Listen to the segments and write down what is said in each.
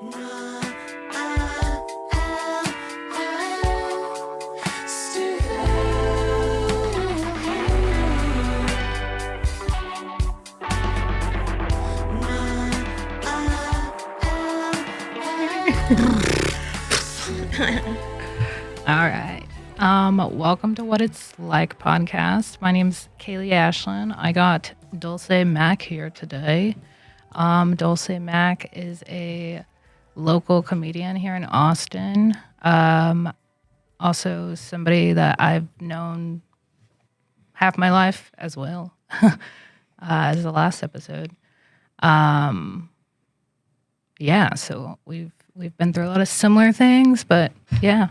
All right. Welcome to What It's Like podcast. My name's Kaylee Ashlyn. I got Dulce Mac here today. Dulce Mac is a local comedian here in Austin. Also somebody that I've known half my life as well, as the last episode. Yeah, so we've been through a lot of similar things, but yeah.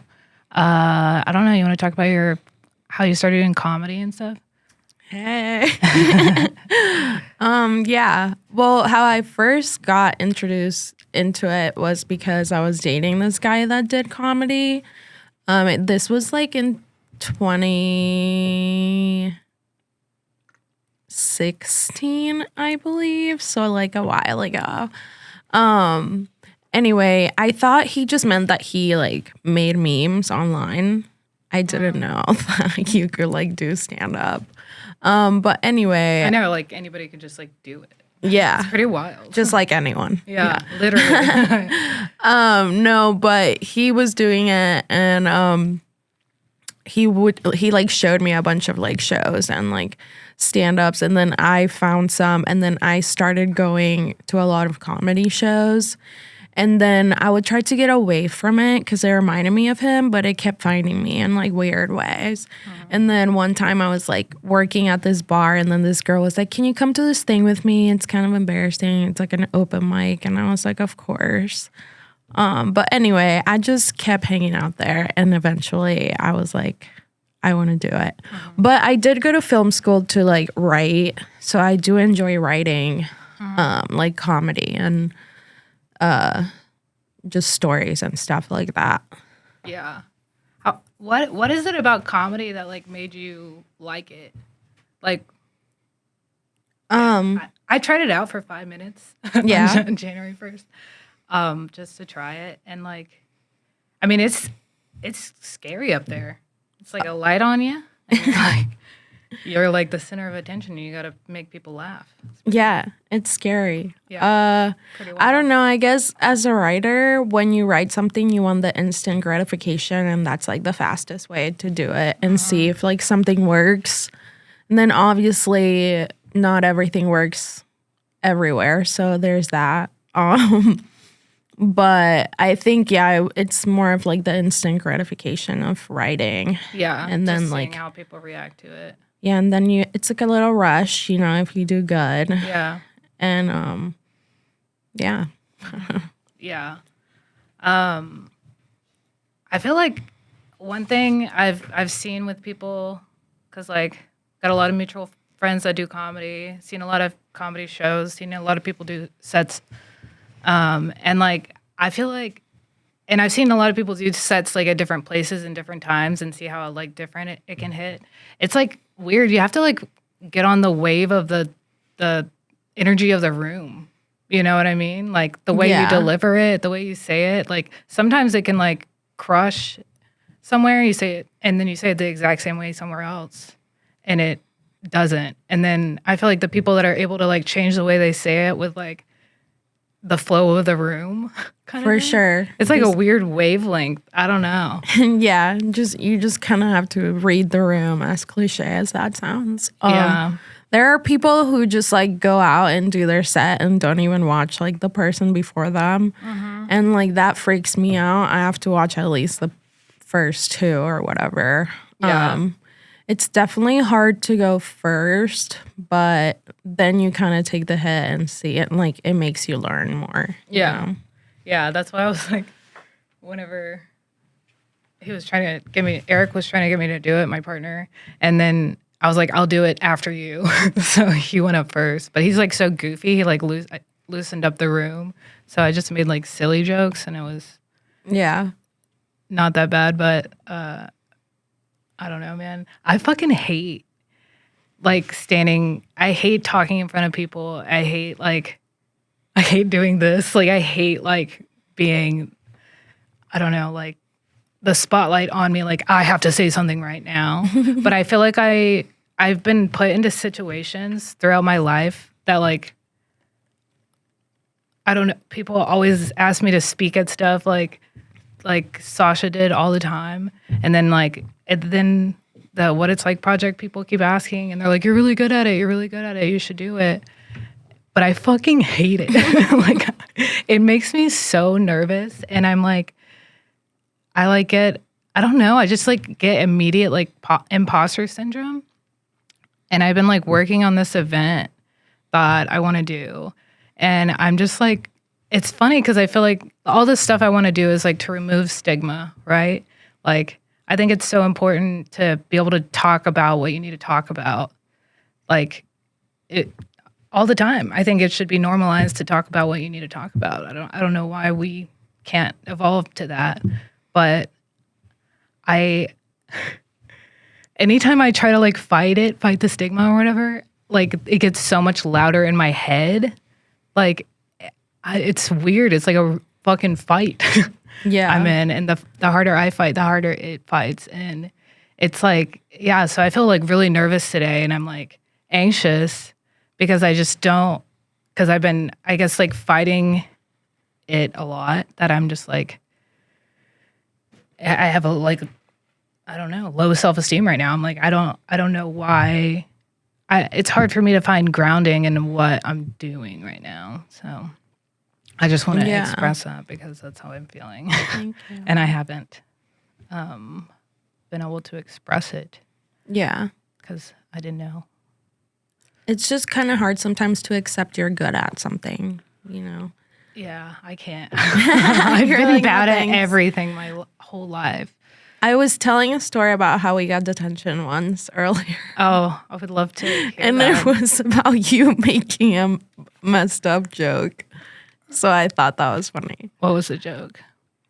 I don't know. You want to talk about how you started in comedy and stuff? Hey. Yeah. Well, how I first got introduced into it was because I was dating this guy that did comedy. This was like in 2016, I believe. So like a while ago. Anyway, I thought he just meant that he like made memes online. I didn't know that you could like do stand up. But anyway, I know like anybody could just like do it. Yeah. It's pretty wild. Just like anyone. Yeah. Literally. No, but he was doing it and he like showed me a bunch of like shows and like stand-ups, and then I found some, and then I started going to a lot of comedy shows. And then I would try to get away from it because it reminded me of him, but it kept finding me in like weird ways. And then one time I was like working at this bar, and then this girl was like, "Can you come to this thing with me? It's kind of embarrassing. It's like an open mic." And I was like, "Of course." But anyway, I just kept hanging out there, and eventually I was like, I want to do it. But I did go to film school to like write, so I do enjoy writing, like comedy and just stories and stuff like that. Yeah. What is it about comedy that like made you like it? Like, I tried it out for 5 minutes. Yeah. On January 1st, just to try it, and like, I mean, it's scary up there. It's like a light on you. And you're like the center of attention, and you got to make people laugh. Yeah, it's scary. Yeah. I don't know. I guess as a writer, when you write something, you want the instant gratification, and that's like the fastest way to do it and see if like something works. And then obviously not everything works everywhere, so there's that. But I think, yeah, it's more of like the instant gratification of writing. Yeah. And then just like seeing how people react to it. Yeah, and then it's like a little rush, you know, if you do good. Yeah. And yeah. Yeah. I feel like one thing I've seen with people, because like got a lot of mutual friends that do comedy, seen a lot of comedy shows, seen a lot of people do sets. And like, I feel like, and I've seen a lot of people do sets like at different places and different times and see how like different it can hit. It's like weird. You have to like get on the wave of the energy of the room. You know what I mean? Like the way you deliver it, the way you say it. Like sometimes it can like crush somewhere. You say it and then you say it the exact same way somewhere else, and it doesn't. And then I feel like the people that are able to like change the way they say it with like the flow of the room kind of For thing. sure. It's like a weird wavelength. I don't know. Yeah, you just kind of have to read the room, as cliche as that sounds. Yeah. There are people who just like go out and do their set and don't even watch like the person before them. And like that freaks me out. I have to watch at least the first two or whatever. Yeah. It's definitely hard to go first, but then you kind of take the hit and see it, and like it makes you learn more. Yeah. You know? Yeah, that's why I was like, whenever Eric was trying to get me to do it, my partner, and then I was like, I'll do it after you. So he went up first, but he's like so goofy, he like loosened up the room. So I just made like silly jokes, and it was not that bad, but I don't know, man. I fucking hate like I hate talking in front of people. I hate doing this. Like I hate like being, I don't know, like the spotlight on me, like I have to say something right now. But I feel like I've been put into situations throughout my life that like, I don't know, people always ask me to speak at stuff like Sasha did all the time. And then then the What It's Like project, people keep asking and they're like, you're really good at it. You're really good at it. You should do it. But I fucking hate it. Like, it makes me so nervous. And I'm like, I like get, I don't know. I just like get immediate like imposter syndrome. And I've been like working on this event that I want to do. And I'm just like, it's funny because I feel like all this stuff I want to do is like to remove stigma, right? Like, I think it's so important to be able to talk about what you need to talk about. Like, it all the time. I think it should be normalized to talk about what you need to talk about. I don't know why we can't evolve to that. But anytime I try to like fight the stigma or whatever, like it gets so much louder in my head. Like, it's weird. It's like a fucking fight. Yeah. I'm in, and the harder I fight, the harder it fights. And it's like, yeah, so I feel like really nervous today, and I'm like anxious because I just don't, because I've been, I guess, like fighting it a lot, that I'm just like, I have a like, I don't know, low self-esteem right now. I'm like, I don't know why. It's hard for me to find grounding in what I'm doing right now. So I just want to express that because that's how I'm feeling. Thank you. And I haven't been able to express it. Yeah. Because I didn't know. It's just kind of hard sometimes to accept you're good at something, you know? Yeah, I can't. I've been like, bad "No, at thanks." everything my whole life. I was telling a story about how we got detention once earlier. Oh, I would love to hear And that. it was about you making a messed up joke. So I thought that was funny. What was the joke?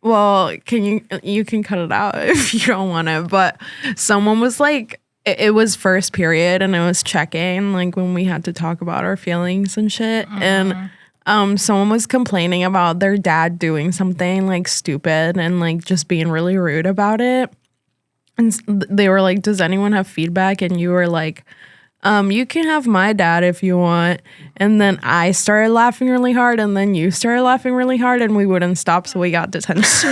Well, you can cut it out if you don't want to, but someone was like, it was first period and it was check-in, like when we had to talk about our feelings and shit. And someone was complaining about their dad doing something like stupid and like just being really rude about it. And they were like, does anyone have feedback? And you were like, you can have my dad if you want. And then I started laughing really hard, and then you started laughing really hard, and we wouldn't stop, so we got detention.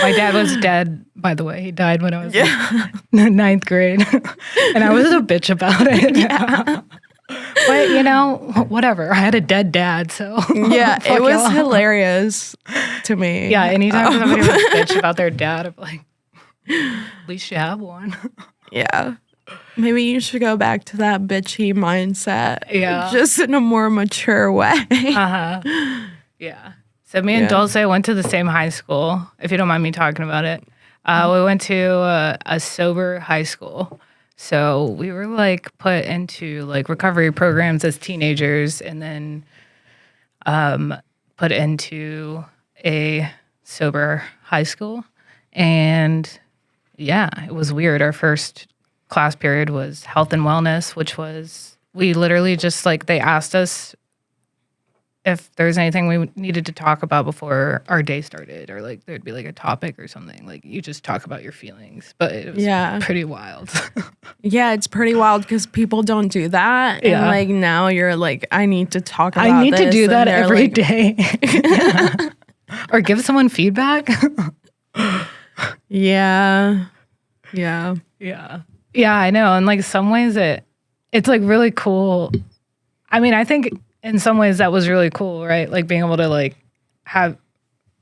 My dad was dead, by the way. He died when I was in ninth grade. And I was a bitch about it. Yeah. But, you know, whatever. I had a dead dad, so. Yeah, fuck it was y'all. hilarious to me. Yeah, anytime somebody was a bitch about their dad, I'm like, at least you have one. Yeah. Maybe you should go back to that bitchy mindset. Yeah. Just in a more mature way. Yeah. So me and Dulce went to the same high school, if you don't mind me talking about it. We went to a sober high school. So we were like put into like recovery programs as teenagers, and then put into a sober high school. And yeah, it was weird. Our first class period was health and wellness, which was, we literally just like, they asked us if there's anything we needed to talk about before our day started, or like there'd be like a topic or something. Like, you just talk about your feelings. But it was pretty wild. Yeah, it's pretty wild because people don't do that. Yeah. And like now you're like, I need to talk about I need to this, do and that they're every like, day. Or give someone feedback. Yeah. Yeah. Yeah. Yeah, I know. And like some ways it's like really cool. I mean, I think in some ways that was really cool, right? Like being able to like have,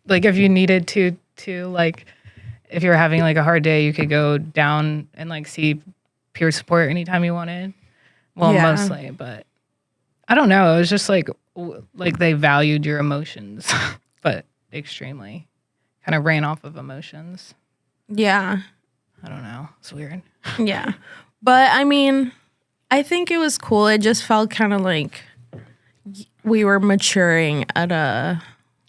like if you needed to like, if you were having like a hard day, you could go down and like see peer support anytime you wanted. Well, Yeah. mostly, but I don't know. It was just like they valued your emotions, but extremely kind of ran off of emotions. Yeah. I don't know. It's weird. Yeah. But I mean, I think it was cool. It just felt kind of like we were maturing at a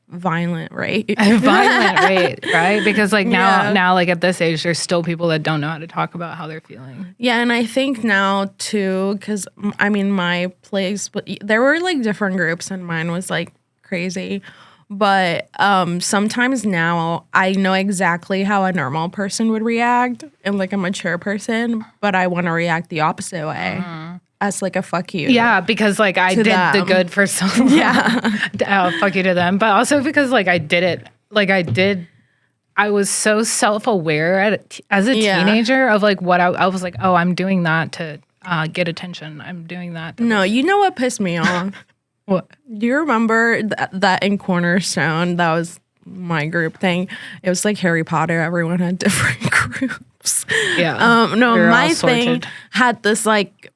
violent rate. A violent rate, right? Because like Yeah. now like at this age, there's still people that don't know how to talk about how they're feeling. Yeah, and I think now too, because I mean, my place, but there were like different groups, and mine was like crazy. But sometimes now I know exactly how a normal person would react and like a mature person, but I want to react the opposite way as like a fuck you. Yeah, because like I To did the them. good for so long. Yeah. Fuck you to them. But also because like I did it. Like I was so self-aware as a Yeah. teenager of like what I was like, oh, I'm doing that to get attention. I'm doing that. No, you know what pissed me off? What? Do you remember that in Cornerstone, that was my group thing? It was like Harry Potter. Everyone had different groups. Yeah. No, We were all my thing sorted. had this like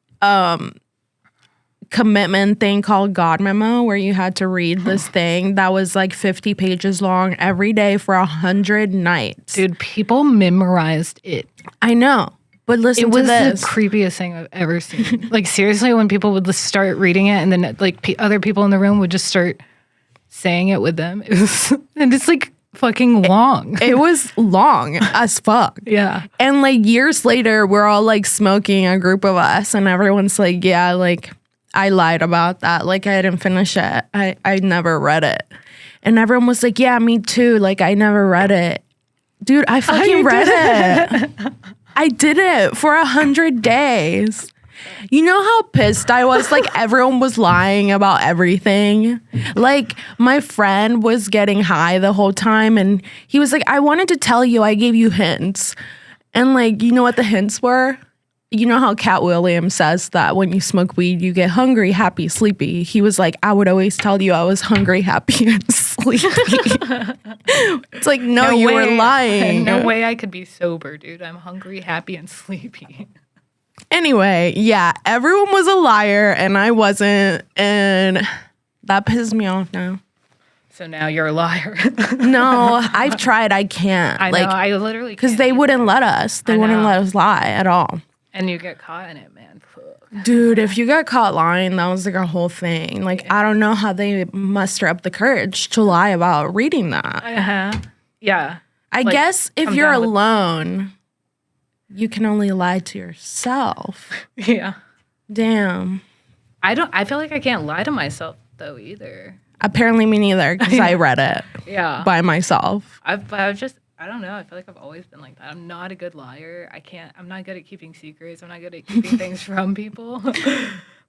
commitment thing called God Memo, where you had to read this thing that was like 50 pages long every day for 100 nights. Dude, people memorized it. I know. But listen It to was this. the creepiest thing I've ever seen. Like seriously, when people would just start reading it, and then like other people in the room would just start saying it with them. It was, and it's like fucking long. It was long as fuck. Yeah. And like years later, we're all like smoking, a group of us, and everyone's like, yeah, like I lied about that. Like I didn't finish it. I never read it. And everyone was like, yeah, me too. Like I never read it. Dude, I fucking read it. I did it for 100 days. You know how pissed I was? Like everyone was lying about everything. Like my friend was getting high the whole time and he was like, I wanted to tell you, I gave you hints. And like, you know what the hints were? You know how Cat Williams says that when you smoke weed, you get hungry, happy, sleepy. He was like, I would always tell you I was hungry, happy, and sleepy. It's like, no, you were lying. No way I could be sober, dude. I'm hungry, happy, and sleepy. Anyway, yeah, everyone was a liar and I wasn't. And that pisses me off now. So now you're a liar. No, I've tried. I can't. I know. I literally Because can't they either. wouldn't let us. They I wouldn't know. let us lie at all. And you get caught in it, man. Fuck. Dude, if you got caught lying, that was like a whole thing. Like, I don't know how they muster up the courage to lie about reading that. Uh-huh. Yeah. I Like, guess if come you're down with- alone, you can only lie to yourself. Yeah. Damn. I feel like I can't lie to myself though either. Apparently me neither, because I read it Yeah. by myself. I've just I don't know. I feel like I've always been like that. I'm not a good liar. I'm not good at keeping secrets. I'm not good at keeping things from people.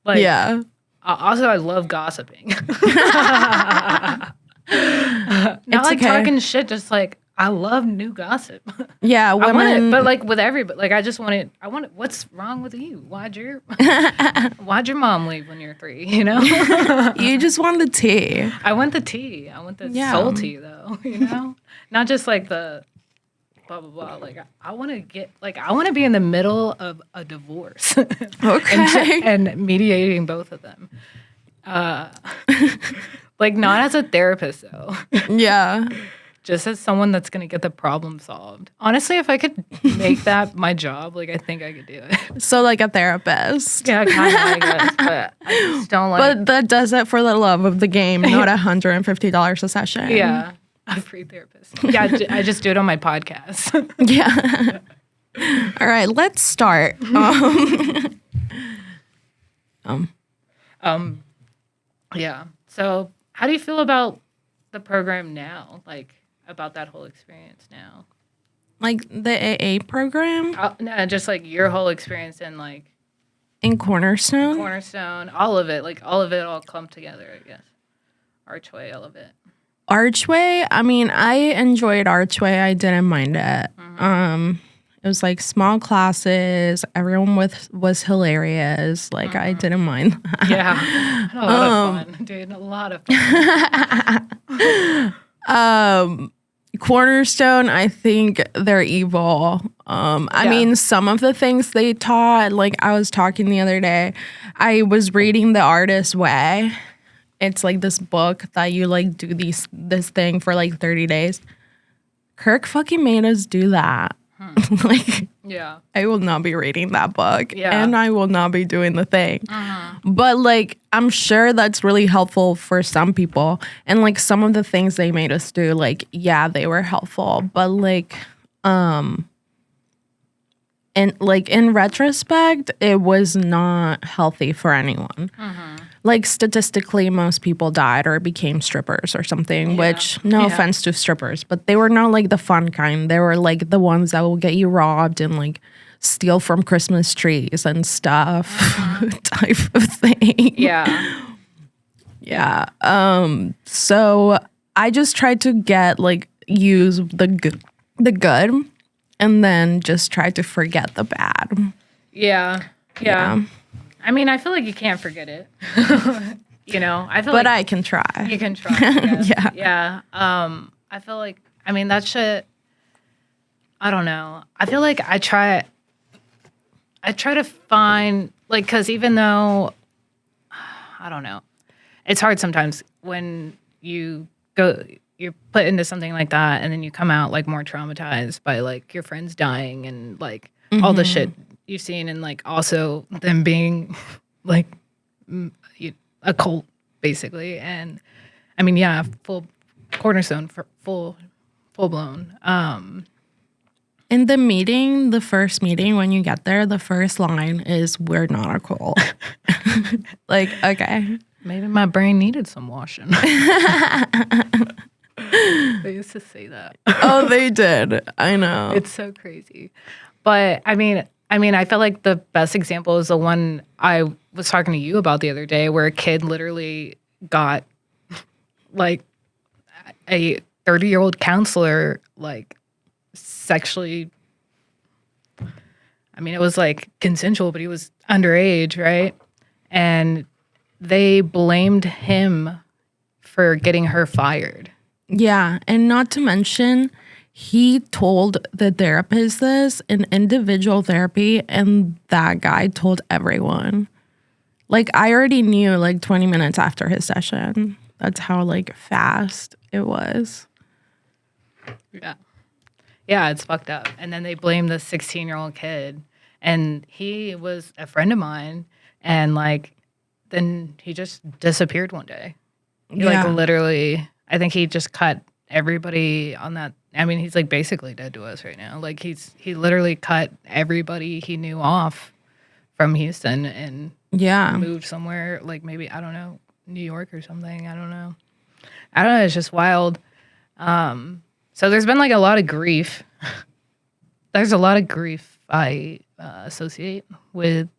Like, Yeah. Also, I love gossiping. Not like okay. talking shit, just like I love new gossip. Yeah, I want it, women. but like with everybody, like I want it. What's wrong with you? Why'd your mom leave when you're 3? You know, You just want the tea. I want the tea. I want the Yeah. soul tea, though. You know, not just like the blah blah blah. Like I want to be in the middle of a divorce. Okay. and mediating both of them. Like not as a therapist though. Yeah. Just as someone that's going to get the problem solved. Honestly, if I could make that my job, like I think I could do it. So like a therapist. Yeah, kind of, I guess. But I just don't like. But that does it for the love of the game, not $150 a session. Yeah, a free therapist. Yeah, I just do it on my podcast. Yeah. All right, let's start. Yeah. So, how do you feel about the program now? Like about that whole experience now? Like the AA program No, just like your whole experience in like in Cornerstone. Cornerstone, all of it, like all of it all clumped together, I guess. Archway, all of it. Archway, I mean, I enjoyed Archway. I didn't mind it. It was like small classes. Everyone was hilarious. Like I didn't mind that. Yeah. I had a lot of fun, dude. A lot of fun. Cornerstone, I think they're evil. I mean, some of the things they taught, like I was talking the other day, I was reading The Artist's Way. It's like this book that you like do this thing for like 30 days. Kirk fucking made us do that. Like, Yeah. I will not be reading that book. Yeah. And I will not be doing the thing. But like, I'm sure that's really helpful for some people. And like some of the things they made us do, like, yeah, they were helpful. But like, and like in retrospect, it was not healthy for anyone. like statistically most people died or became strippers or something, which no offense to strippers, but they were not like the fun kind. They were like the ones that will get you robbed and like steal from Christmas trees and stuff type of thing. Yeah. Yeah. So I just tried to get like use the good and then just try to forget the bad. Yeah. Yeah. I mean, I feel like you can't forget it. You know, I feel But like I can try. you can try. I guess. Yeah. Yeah. I feel like, I mean, that shit, I don't know. I feel like I try to find, like, because even though, I don't know, it's hard sometimes when you're put into something like that and then you come out like more traumatized by like your friends dying and like all the shit you've seen, and like also them being like a cult basically. And I mean, yeah, full cornerstone for full blown. In the meeting, the first meeting, when you get there, the first line is, "We're not a cult." Like, okay. Maybe my brain needed some washing. They used to say that. Oh, they did. I know. It's so crazy. But I mean, I feel like the best example is the one I was talking to you about the other day, where a kid literally got like a 30-year-old counselor like sexually. I mean, it was like consensual, but he was underage, right? And they blamed him for getting her fired. Yeah. And not to mention, he told the therapist this in individual therapy, and that guy told everyone. Like, I already knew like 20 minutes after his session. That's how like fast it was. Yeah. Yeah, it's fucked up. And then they blame the 16-year-old kid. And he was a friend of mine. And like, then he just disappeared one day. He like literally, I think he just cut everybody on that. I mean, he's like basically dead to us right now. Like he literally cut everybody he knew off from Houston and moved somewhere, like maybe, I don't know, New York or something. I don't know. It's just wild. So there's been like a lot of grief. There's a lot of grief I associate with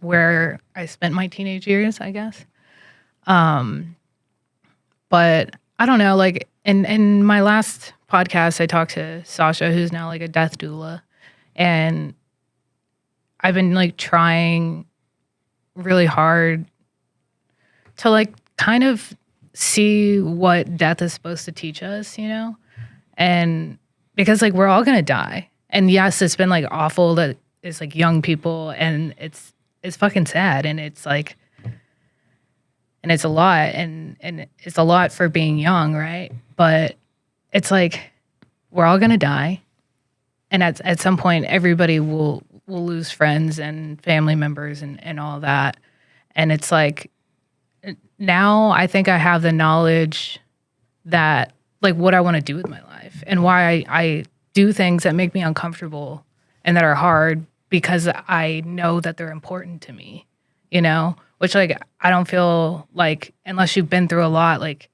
where I spent my teenage years, I guess. But I don't know, like in my last podcast, I talked to Sasha, who's now like a death doula. And I've been like trying really hard to like kind of see what death is supposed to teach us, you know? And because like we're all gonna die. And yes, it's been like awful that it's like young people, and it's fucking sad, and it's like, and it's a lot, and it's a lot for being young, right? But it's like we're all gonna die, and at some point everybody will lose friends and family members and all that. And it's like, now I think I have the knowledge that like what I want to do with my life and why I do things that make me uncomfortable and that are hard, because I know that they're important to me, you know, which like I don't feel like unless you've been through a lot, like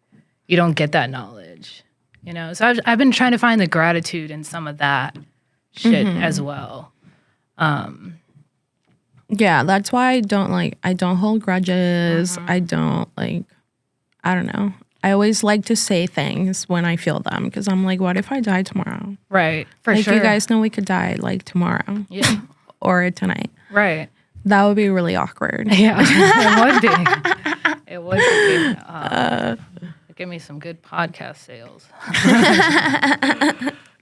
you don't get that knowledge, you know? So I've been trying to find the gratitude in some of that shit as well. Yeah, that's why I don't hold grudges. I don't like, I don't know. I always like to say things when I feel them, because I'm like, what if I die tomorrow? Right, for like, sure. you guys know we could die like tomorrow. Yeah. Or tonight. Right. That would be really awkward. Yeah, it would be. It would be. Give me some good podcast sales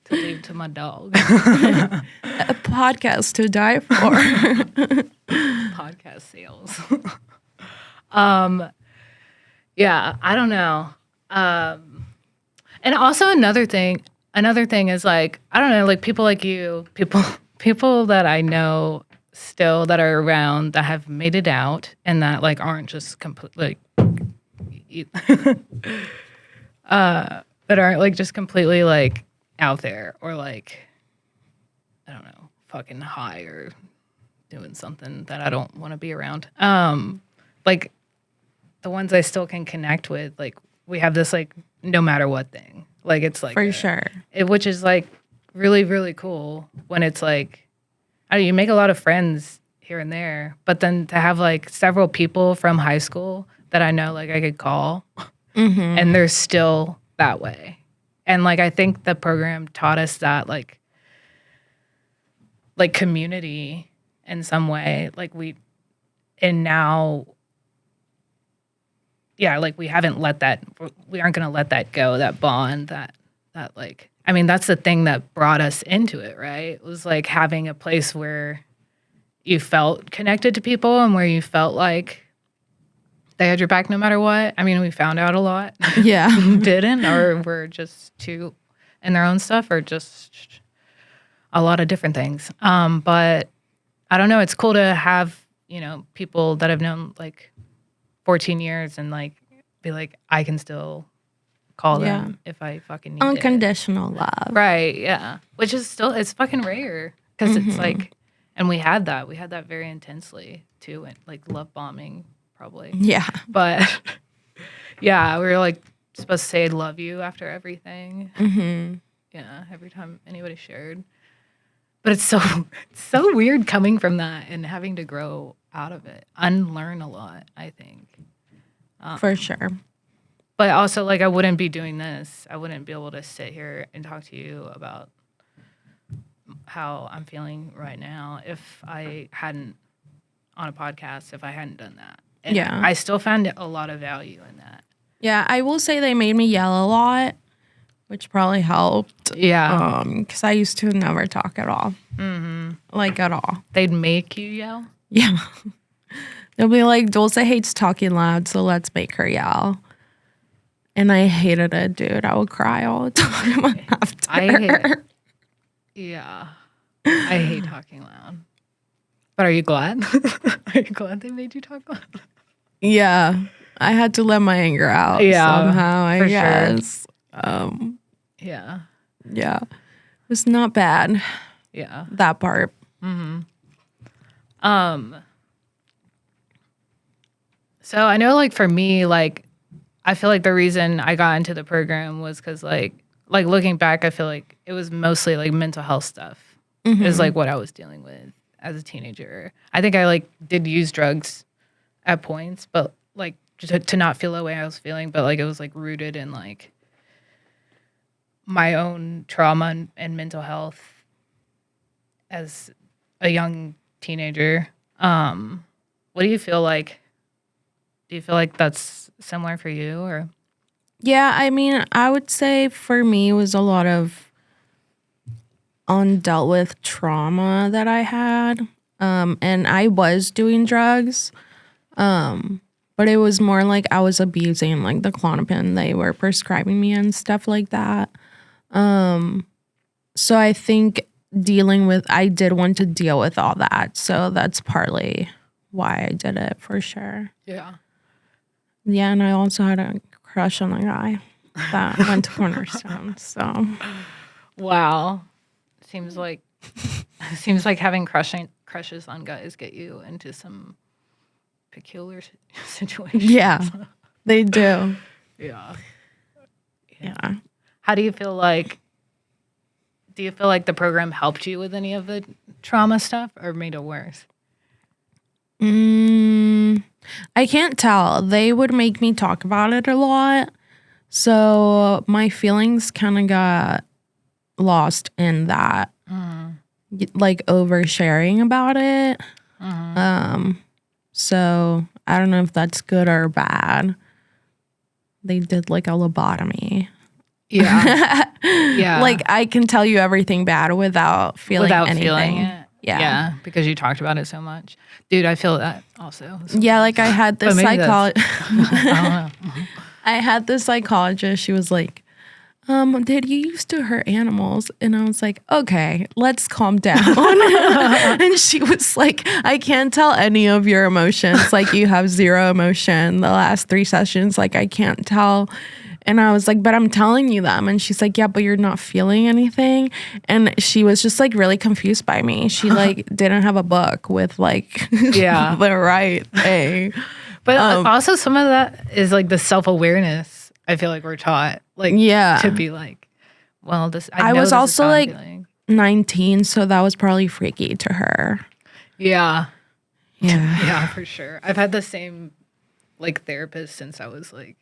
to leave to my dog. A podcast to die for. Podcast sales. Yeah, I don't know. And also another thing is like, I don't know, like people like you, people that I know still that are around that have made it out and that like aren't just completely that aren't like just completely like out there or like, I don't know, fucking high or doing something that I don't want to be around. like the ones I still can connect with, like we have this like no matter what thing. Like it's like For sure. which is like really, really cool when it's like, I don't know, you make a lot of friends here and there, but then to have like several people from high school that I know like I could call and they're still that way. And like I think the program taught us that like community in some way. Like and now yeah, like we aren't gonna let that go, that bond, that like I mean, that's the thing that brought us into it, right? It was like having a place where you felt connected to people and where you felt like they had your back no matter what. I mean, we found out a lot. Yeah. Didn't, or were just too in their own stuff, or just a lot of different things. But I don't know. It's cool to have, people that I've known like 14 years and like be like, I can still call them if I fucking need Unconditional love. Right, yeah. Which is still, it's fucking rare because it's like, and we had that very intensely too, and like love bombing probably. Yeah. But yeah, we were like supposed to say I love you after everything. Yeah, every time anybody shared. But it's so weird coming from that and having to grow out of it, unlearn a lot, I think. For sure. But also, like, I wouldn't be doing this. I wouldn't be able to sit here and talk to you about how I'm feeling right now if I hadn't, on a podcast, if I hadn't done that. And I still found a lot of value in that. Yeah, I will say they made me yell a lot, which probably helped. Yeah. Because I used to never talk at all. Like, at all. They'd make you yell? Yeah. They'll be like, Dulce hates talking loud, so let's make her yell. And I hated it, dude. I would cry all the time after. Yeah. I hate talking loud. But are you glad? Are you glad they made you talk loud? Yeah. I had to let my anger out somehow, I guess. Sure. Yeah. Yeah. It was not bad. Yeah. That part. So I know, like, for me, like, I feel like the reason I got into the program was because, like looking back, I feel like it was mostly, like, mental health stuff is, like, what I was dealing with as a teenager. I think I, like, did use drugs at points, but, like, just to not feel the way I was feeling, but, like, it was, like, rooted in, like, my own trauma and mental health as a young teenager. What do you feel like? Do you feel like that's similar for you, or? Yeah, I mean, I would say for me it was a lot of undealt with trauma that I had. And I was doing drugs. But it was more like I was abusing like the Klonopin they were prescribing me and stuff like that. So I think I did want to deal with all that. So that's partly why I did it for sure. Yeah. Yeah, and I also had a crush on a guy that went to Cornerstone. So, wow, seems like having crushes on guys get you into some peculiar situations. Yeah, they do. Yeah. Yeah. How do you feel like? Do you feel like the program helped you with any of the trauma stuff, or made it worse? I can't tell. They would make me talk about it a lot. So my feelings kind of got lost in that, like oversharing about it. So I don't know if that's good or bad. They did like a lobotomy. Yeah. Yeah. Like I can tell you everything bad without feeling anything. Feeling it. Yeah. Yeah, because you talked about it so much. Dude, I feel that also. Yeah, like I had this psychologist. I don't know. I had this psychologist. She was like, did you used to hurt animals? And I was like, okay, let's calm down. And she was like, I can't tell any of your emotions. Like you have zero emotion the last 3 sessions. Like I can't tell. And I was like, but I'm telling you them. And she's like, yeah, but you're not feeling anything. And she was just like really confused by me. She like didn't have a book with like the right thing. But also some of that is like the self-awareness. I feel like we're taught like to be like, well, this. I know was this is also how I'm like feeling. 19, so that was probably freaky to her. Yeah. Yeah. Yeah, for sure. I've had the same like therapist since I was like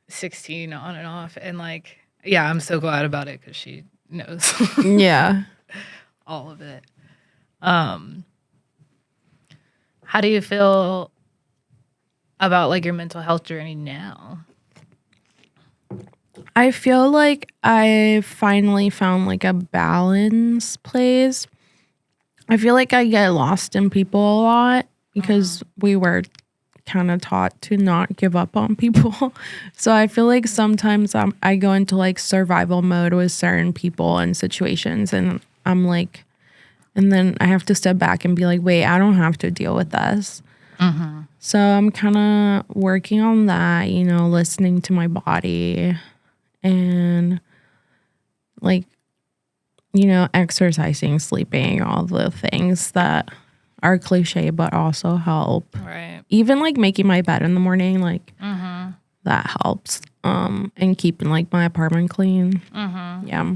16 on and off. And like, yeah, I'm so glad about it because she knows Yeah. all of it. How do you feel about like your mental health journey now? I feel like I finally found like a balance place. I feel like I get lost in people a lot because we were kind of taught to not give up on people. So I feel like sometimes I go into like survival mode with certain people and situations, and I'm like, and then I have to step back and be like, wait, I don't have to deal with this. So I'm kind of working on that, you know, listening to my body and like, you know, exercising, sleeping, all the things that are cliche but also help. Right. Even like making my bed in the morning, like that helps. And keeping like my apartment clean. Yeah.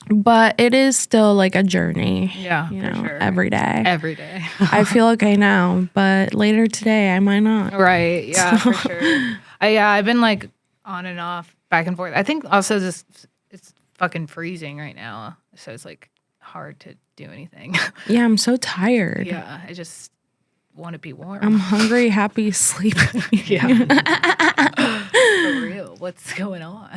But it is still like a journey. Yeah, you for know, sure. every day. Every day. I feel okay now, but later today I might not. Right. Yeah, for sure. I've been like on and off, back and forth. I think also just it's fucking freezing right now, so it's like hard to do anything. Yeah, I'm so tired. Yeah, I just want to be warm. I'm hungry, happy, sleeping. Yeah. For real. What's going on?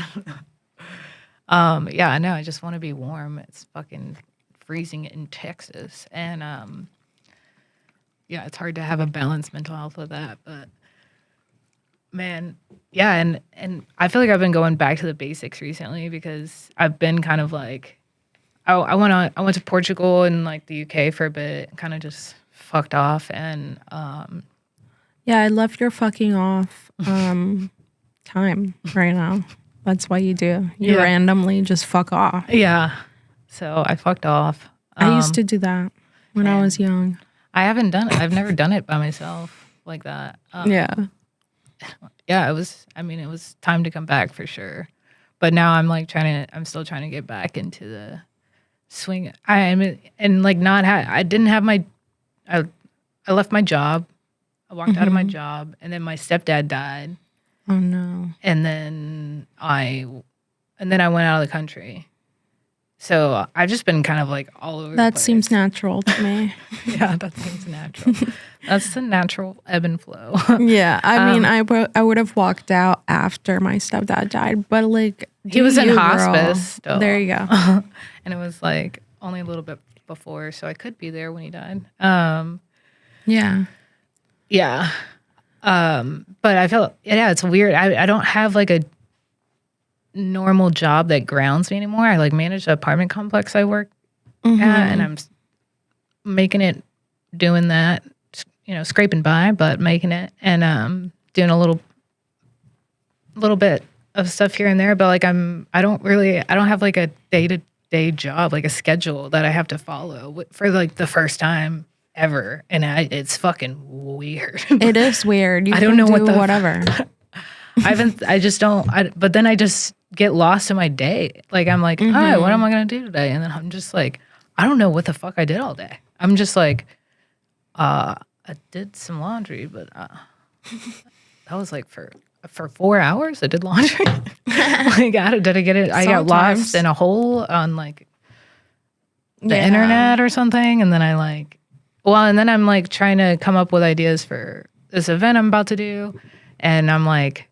Yeah, I know. I just want to be warm. It's fucking freezing in Texas. And yeah, it's hard to have a balanced mental health with that. But man, yeah, and I feel like I've been going back to the basics recently because I've been kind of like I went to Portugal and like the UK for a bit, kind of just fucked off and yeah, I love your fucking off time right now. That's what you do. You randomly just fuck off. Yeah. So I fucked off. I used to do that when I was young. I haven't done it. I've never done it by myself like that. Yeah. Yeah, it was time to come back for sure. But now I'm still trying to get back into the swing. I left my job. I walked out of my job and then my stepdad died. Oh no. And then I went out of the country. So I've just been kind of like all over the place. That seems natural to me. Yeah, that seems natural. That's the natural ebb and flow. Yeah, I mean, I would have walked out after my stepdad died, but like he was in hospice still. There you go. And it was like only a little bit before, so I could be there when he died. Yeah. Yeah. But I feel, it's weird. I don't have like a normal job that grounds me anymore. I like manage the apartment complex I work at, and I'm making it, doing that, you know, scraping by, but making it, and doing a little bit of stuff here and there. But like I don't have like a day-to-day job, like a schedule that I have to follow for like the first time ever, and it's fucking weird. It is weird. I don't know what whatever. But then I just get lost in my day. Like I'm like, all right, what am I gonna do today? And then I'm just like, I don't know what the fuck I did all day. I'm just like, I did some laundry, but that was like for 4 hours. I did laundry. Like, did I get it? I got lost in a hole on like the internet or something, and then and then I'm like trying to come up with ideas for this event I'm about to do, and I'm like,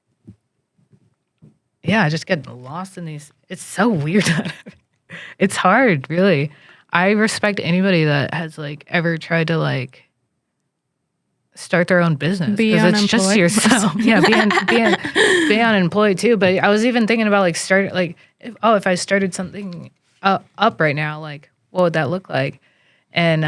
I just get lost in these. It's so weird. It's hard, really. I respect anybody that has like ever tried to like start their own business because it's just yourself. Yeah, be unemployed too. But I was even thinking about like if I started something up right now, like what would that look like? And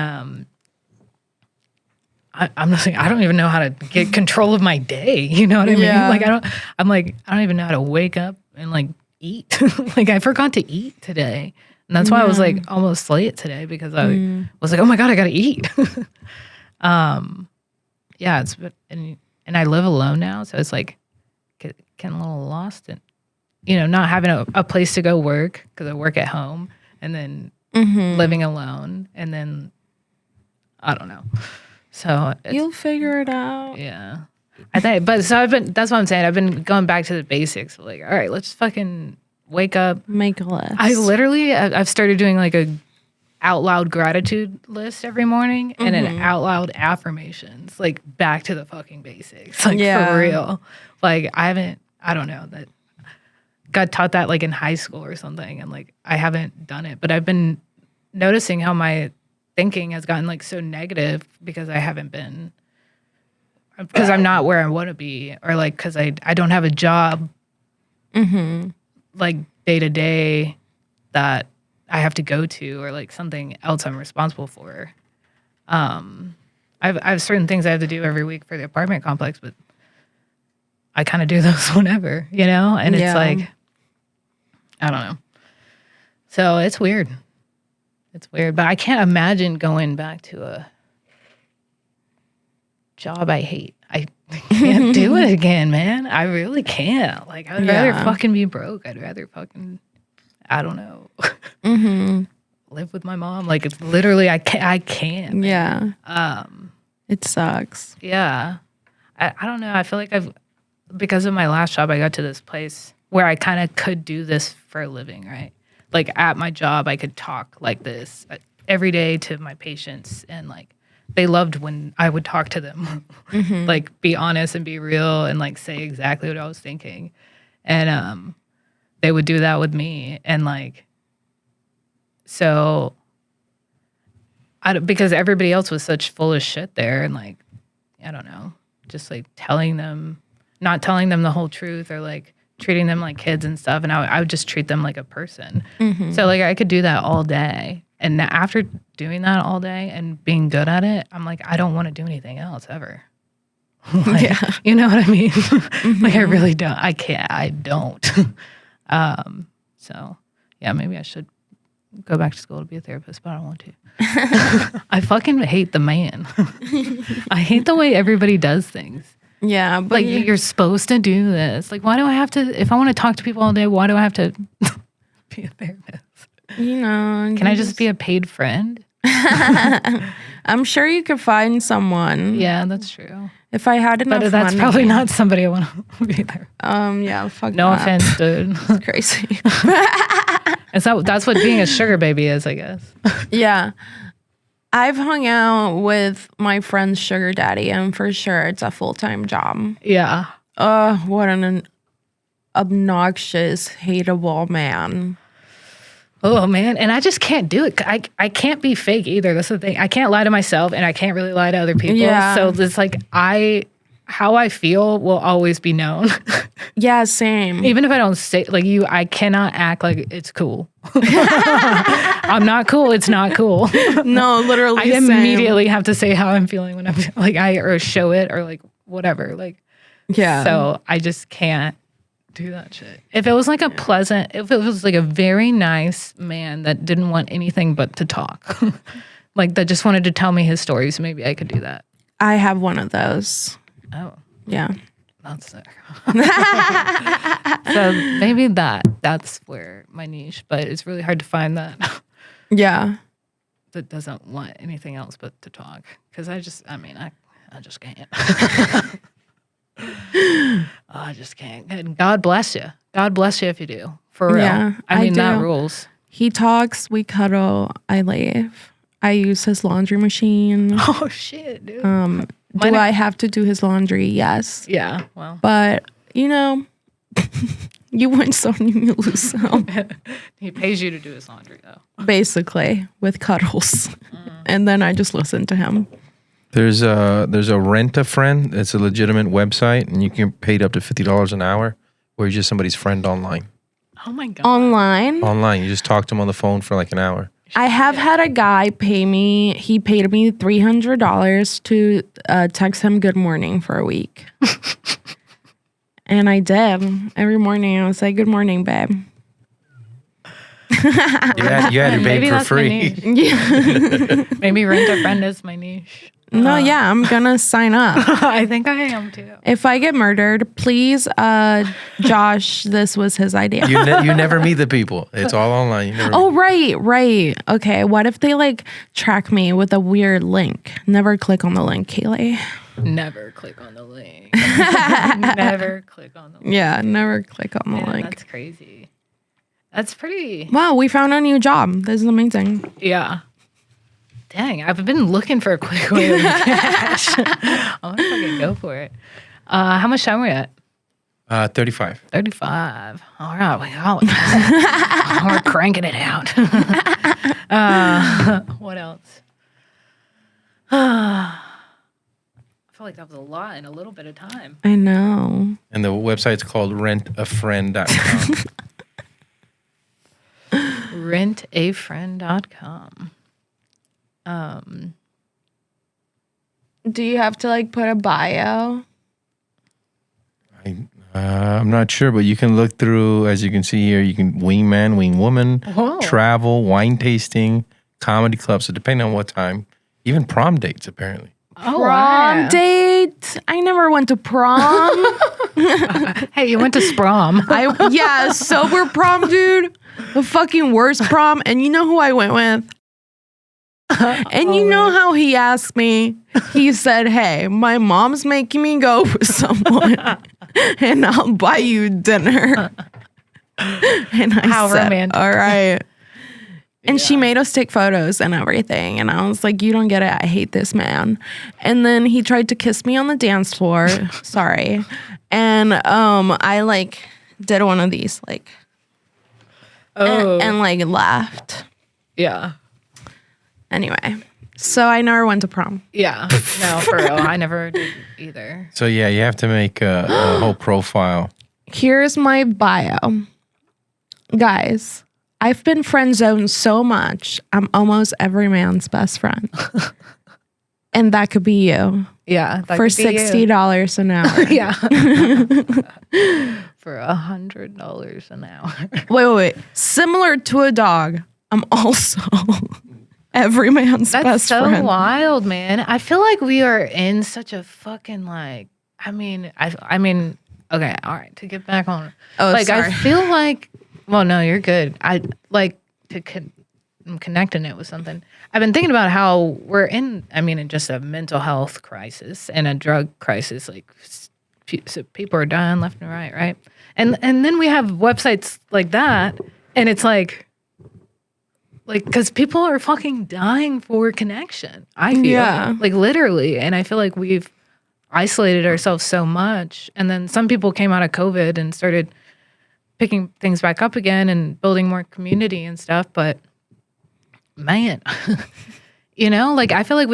I'm just like, I don't even know how to get control of my day. You know what I mean? Like I don't even know how to wake up and like eat. Like I forgot to eat today. And that's why I was like almost late today because I was like, oh my God, I got to eat. yeah, and I live alone now, so it's like getting a little lost and not having a place to go work because I work at home, and then living alone, and then I don't know. So you'll figure it out. Yeah, I think. But so that's what I'm saying. I've been going back to the basics. Like, all right, let's fucking wake up, make a list. I've started doing like a out loud gratitude list every morning and an out loud affirmations, like back to the fucking basics, like for real. Like I don't know, that got taught that like in high school or something, and like I haven't done it, but I've been noticing how my thinking has gotten like so negative because I'm not where I want to be, or like because I don't have a job like day to day that I have to go to, or like something else I'm responsible for. I have certain things I have to do every week for the apartment complex, but I kind of do those whenever, and it's like, I don't know. So it's weird. It's weird, but I can't imagine going back to a job I hate. I can't do it again, man. I really can't. Like, I'd rather fucking be broke. I'd rather fucking, I don't know, live with my mom. Like, it's literally, I can't. Yeah. It sucks. Yeah. I don't know. I feel like because of my last job, I got to this place where I kind of could do this for a living, right? Like, at my job, I could talk like this every day to my patients, and like, they loved when I would talk to them, like be honest and be real and like say exactly what I was thinking. And they would do that with me. And like, so because everybody else was such full of shit there, and like, I don't know, just like not telling them the whole truth, or like treating them like kids and stuff. And I would just treat them like a person. So like I could do that all day. And after doing that all day and being good at it, I'm like, I don't want to do anything else ever. Like, you know what I mean? Like, I really don't. I can't. I don't. So, yeah, maybe I should go back to school to be a therapist, but I don't want to. I fucking hate the man. I hate the way everybody does things. Yeah. But like, you're supposed to do this. Like, why do I have to, if I want to talk to people all day, why do I have to be a therapist? Can I just be a paid friend? I'm sure you could find someone. Yeah, that's true. If I had enough money. But that's probably not somebody I want to be there. Yeah, fuck no that. offense, dude. It's crazy. That's what being a sugar baby is, I guess. Yeah. I've hung out with my friend's sugar daddy, and for sure it's a full-time job. Yeah. What an obnoxious, hateable man. Oh, man. And I just can't do it. I can't be fake either. That's the thing. I can't lie to myself, and I can't really lie to other people. Yeah. So it's like how I feel will always be known. Yeah, same. Even if I don't say, like, I cannot act like it's cool. I'm not cool. It's not cool. No, literally I immediately have to say how I'm feeling when I'm like, or show it, or like whatever. Like, yeah. So I just can't do that shit. If it was like if it was like a very nice man that didn't want anything but to talk, like that just wanted to tell me his stories, maybe I could do that. I have one of those. Oh. Yeah. That's sick. So maybe that's where my niche, but it's really hard to find that. Yeah. That doesn't want anything else but to talk. Because I just can't. I just can't. And God bless you. God bless you if you do. For real. Yeah, I mean, that do. rules. He talks, we cuddle, I leave. I use his laundry machine. Oh, shit, dude. Do I have to do his laundry? Yes. Yeah, well. But, you win some, you lose some. He pays you to do his laundry, though. Basically, with cuddles. And then I just listen to him. There's a Rent-A-Friend. It's a legitimate website, and you can get paid up to $50 an hour, where you're just somebody's friend online. Oh, my God. Online? Online. You just talk to them on the phone for like an hour. I have had a guy pay me. He paid me $300 to text him good morning for a week. And I did. Every morning I was like, good morning, babe. You had it Maybe paid for that's my free. niche. Maybe Rent-A-Friend is my niche. No, yeah, I'm gonna sign up. I think I am too. If I get murdered, please, Josh, this was his idea. You never meet the people. It's all online. You never Oh, right. Okay, what if they like track me with a weird link? Never click on the link, Kaylee. Never click on the link. Never click on the link. Yeah, never click on the Man, link. that's crazy. That's pretty. Wow, we found a new job. This is amazing. Yeah. Dang, I've been looking for a quick way to make cash. I'm gonna fucking go for it. How much time are we at? 35. 35. All right, we got it. We're cranking it out. What else? I feel like that was a lot in a little bit of time. I know. And the website's called rentafriend.com. Rentafriend.com. Do you have to like put a bio? I'm not sure, but you can look through, as you can see here, you can wing man, wing woman, Whoa. travel, wine tasting, comedy clubs. So depending on what time, even prom dates, apparently. Oh, Prom wow. date? I never went to prom. Hey, you went to Sprom. Yeah, sober prom, dude. The fucking worst prom. And you know who I went with? And you know how he asked me? He said, hey, my mom's making me go with someone and I'll buy you dinner. And I How said, romantic. all right. And she made us take photos and everything. And I was like, you don't get it. I hate this man. And then he tried to kiss me on the dance floor. Sorry. And I like did one of these like and like laughed. Yeah. Anyway, so I never went to prom. Yeah. No, for real. I never did either. So yeah, you have to make a whole profile. Here's my bio. Guys, I've been friend zoned so much. I'm almost every man's best friend. And that could be you. Yeah. that For could be you. $60 an hour. Yeah. For $100 an hour. Wait. Similar to a dog, I'm also every man's That's best so friend. wild, man. I feel like we are in such a fucking like. I mean. Okay, all right. To get back on. Oh, like sorry. I feel like. Well, no, you're good. I like to. I'm connecting it with something. I've been thinking about how we're in. I mean, in just a mental health crisis and a drug crisis. Like, so people are dying left and right, and then we have websites like that, and it's like because people are fucking dying for connection. I feel Yeah. like literally, and I feel like we've isolated ourselves so much. And then some people came out of COVID and started picking things back up again and building more community and stuff. But man, like I feel like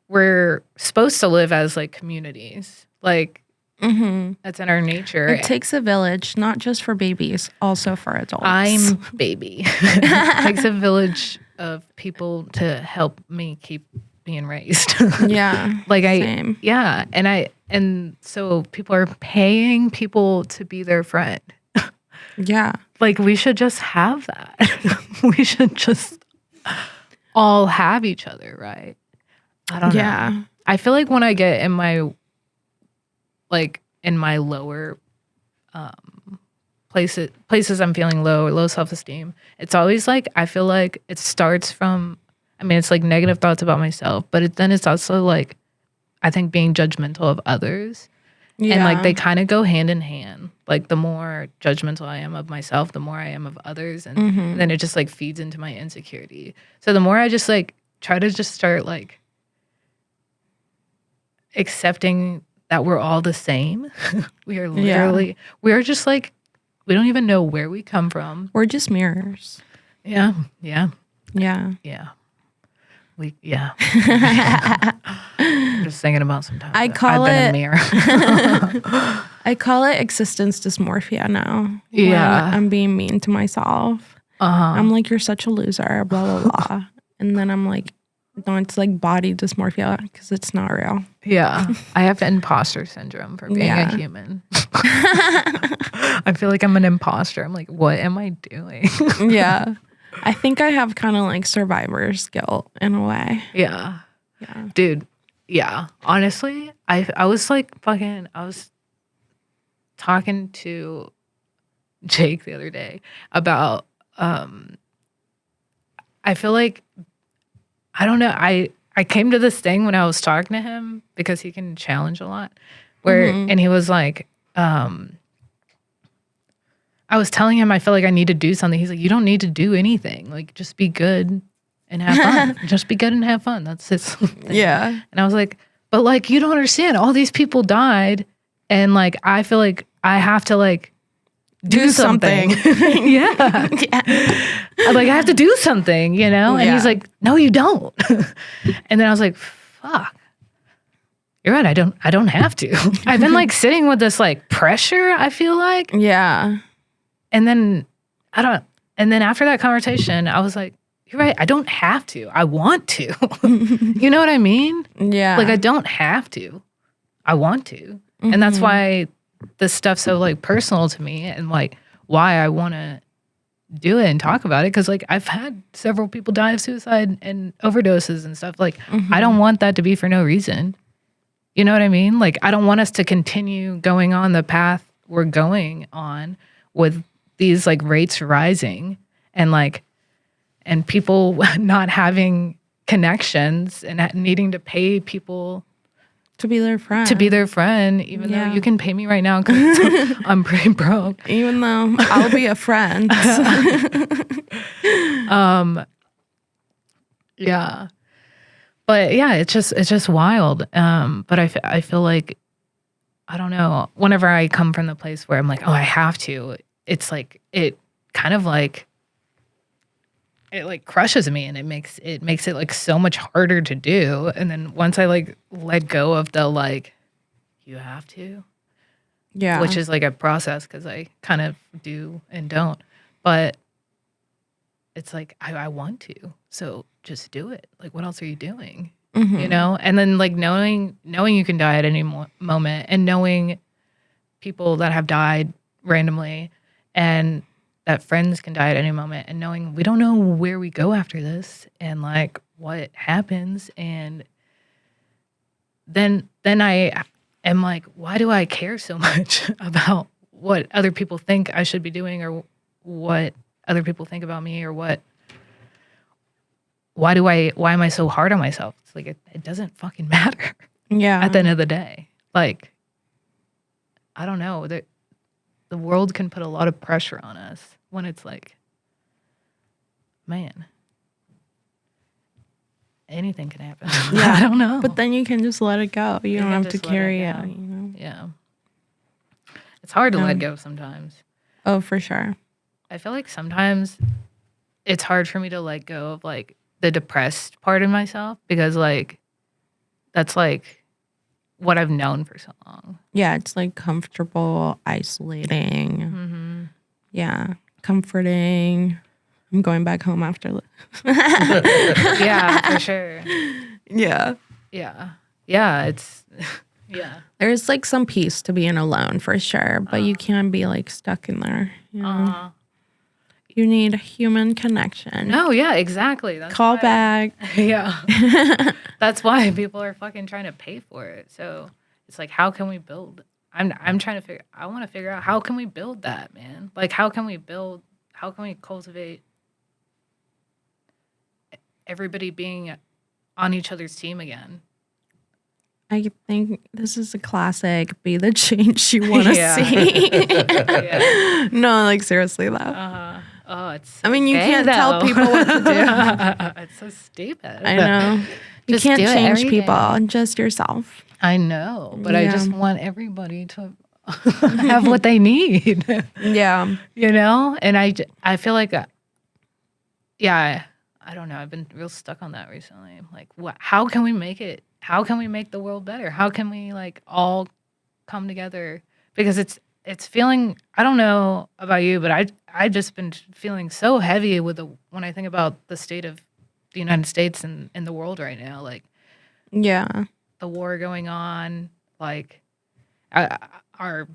we're supposed to live as like communities, like that's in our nature. It takes a village, not just for babies, also for adults. I'm baby. It takes a village of people to help me keep being raised. Yeah. Like same. and so people are paying people to be their friend. Yeah. Like we should just have that. We should just all have each other, right? I don't know. I feel like when I get in my lower places I'm feeling low self-esteem, it's always like I feel like it starts from it's like negative thoughts about myself, but then it's also like I think being judgmental of others. Yeah. And like they kind of go hand in hand. Like the more judgmental I am of myself, the more I am of others, and then it just like feeds into my insecurity. So the more I just like try to just start like accepting that we're all the same. We are literally we are just like we don't even know where we come from. We're just mirrors. Yeah. I'm just thinking about sometimes I call I've been it- a mirror. I call it existence dysmorphia now. Yeah. when I'm being mean to myself. I'm like, you're such a loser, blah, blah, blah. And then I'm like, no, it's like body dysmorphia because it's not real. Yeah. I have imposter syndrome for being a human. I feel like I'm an imposter. I'm like, what am I doing? Yeah. I think I have kind of like survivor's guilt in a way. Yeah. Yeah. Dude, Yeah, honestly, I was like fucking. I was talking to Jake the other day about. I feel like I don't know. I came to this thing when I was talking to him because he can challenge a lot. Where and he was like, I was telling him I feel like I need to do something. He's like, you don't need to do anything. Like, just be good and have fun. Just be good and have fun. That's his thing. Yeah. And I was like, but like, you don't understand. All these people died, and like, I feel like I have to like do something. Yeah. Like, I have to do something, you know? And he's like, no, you don't. And then I was like, fuck. You're right. I don't have to. I've been like sitting with this like pressure, I feel like. Yeah. And then and then after that conversation, I was like, you're right. I don't have to. I want to. You know what I mean? Yeah. Like, I don't have to. I want to. And that's why this stuff's so like personal to me, and like why I want to do it and talk about it. Cause like I've had several people die of suicide and overdoses and stuff. Like, I don't want that to be for no reason. You know what I mean? Like, I don't want us to continue going on the path we're going on with these like rates rising and like, and people not having connections and needing to pay people to be their friend. Even though you can pay me right now because I'm pretty broke. Even though I'll be a friend. Yeah. But yeah, it's just wild. But I feel like, I don't know, whenever I come from the place where I'm like, oh, I have to, it's like, it kind of like, it like crushes me, and it makes it like so much harder to do. And then once I like let go of the like, you have to, Yeah. which is like a process because I kind of do and don't, but it's like I want to, so just do it. Like, what else are you doing? You know? And then like knowing you can die at any moment, and knowing people that have died randomly, and that friends can die at any moment, and knowing we don't know where we go after this and like what happens. And then I am like, why do I care so much about what other people think I should be doing, or what other people think about me, or why am I so hard on myself? It's like, it doesn't fucking matter. Yeah. At the end of the day. Like, I don't know. The world can put a lot of pressure on us when it's like, man, anything can happen. Yeah. I don't know. But then you can just let it go. You don't have to just let it carry go. it. You know? Yeah. It's hard to let go sometimes. Oh, for sure. I feel like sometimes it's hard for me to let go of like the depressed part of myself, because like that's like what I've known for so long. Yeah, it's like comfortable, isolating. Yeah, comforting. I'm going back home after. Yeah, for sure. Yeah. Yeah, it's yeah. There's like some peace to being alone for sure, but you can't be like stuck in there. You know? You need a human connection. No, yeah, exactly. That's Call why, back. Yeah. That's why people are fucking trying to pay for it. So it's like, how can we build? I'm trying to I want to figure out, how can we build that, man? Like, how can we cultivate everybody being on each other's team again? I think this is a classic. Be the change you want to Yeah. see. Yeah. No, like seriously though. Oh, it's so I mean, you gay, can't tell though. people what to do. It's so stupid. I know. You Just can't do it change every people, day. just yourself. I know, but I Yeah. just want everybody to have what they need, Yeah. you know? And I feel like, yeah, I don't know. I've been real stuck on that recently. I'm like, how can we make it? How can we make the world better? How can we like all come together? Because it's feeling, I don't know about you, but I just been feeling so heavy when I think about the state of the United States and the world right now. Like, Yeah. the war going on, like our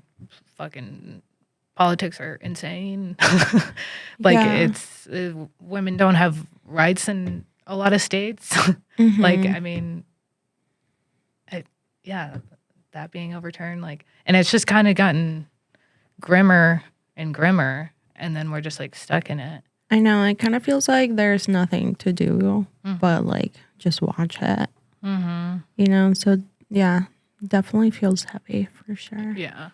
fucking politics are insane. Like, Yeah. it's women don't have rights in a lot of states. Mhm. Like, I mean, that being overturned, like, and it's just kind of gotten grimmer and grimmer, and then we're just like stuck in it. I know. It kind of feels like there's nothing to do but like just watch it. You know. So yeah, definitely feels heavy for sure. Yeah,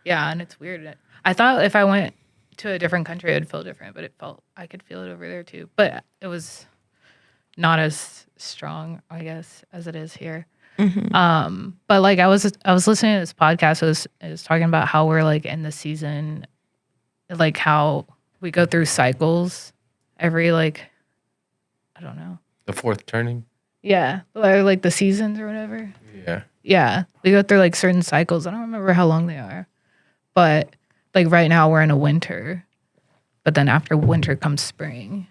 and it's weird. I thought if I went to a different country, it'd feel different, but I could feel it over there too. But it was not as strong, I guess, as it is here. But like I was listening to this podcast. It was talking about how we're like in the season, like how we go through cycles every like, I don't know. The fourth turning. Yeah, or like the seasons or whatever. Yeah. Yeah, we go through like certain cycles. I don't remember how long they are, but like right now we're in a winter, but then after winter comes spring.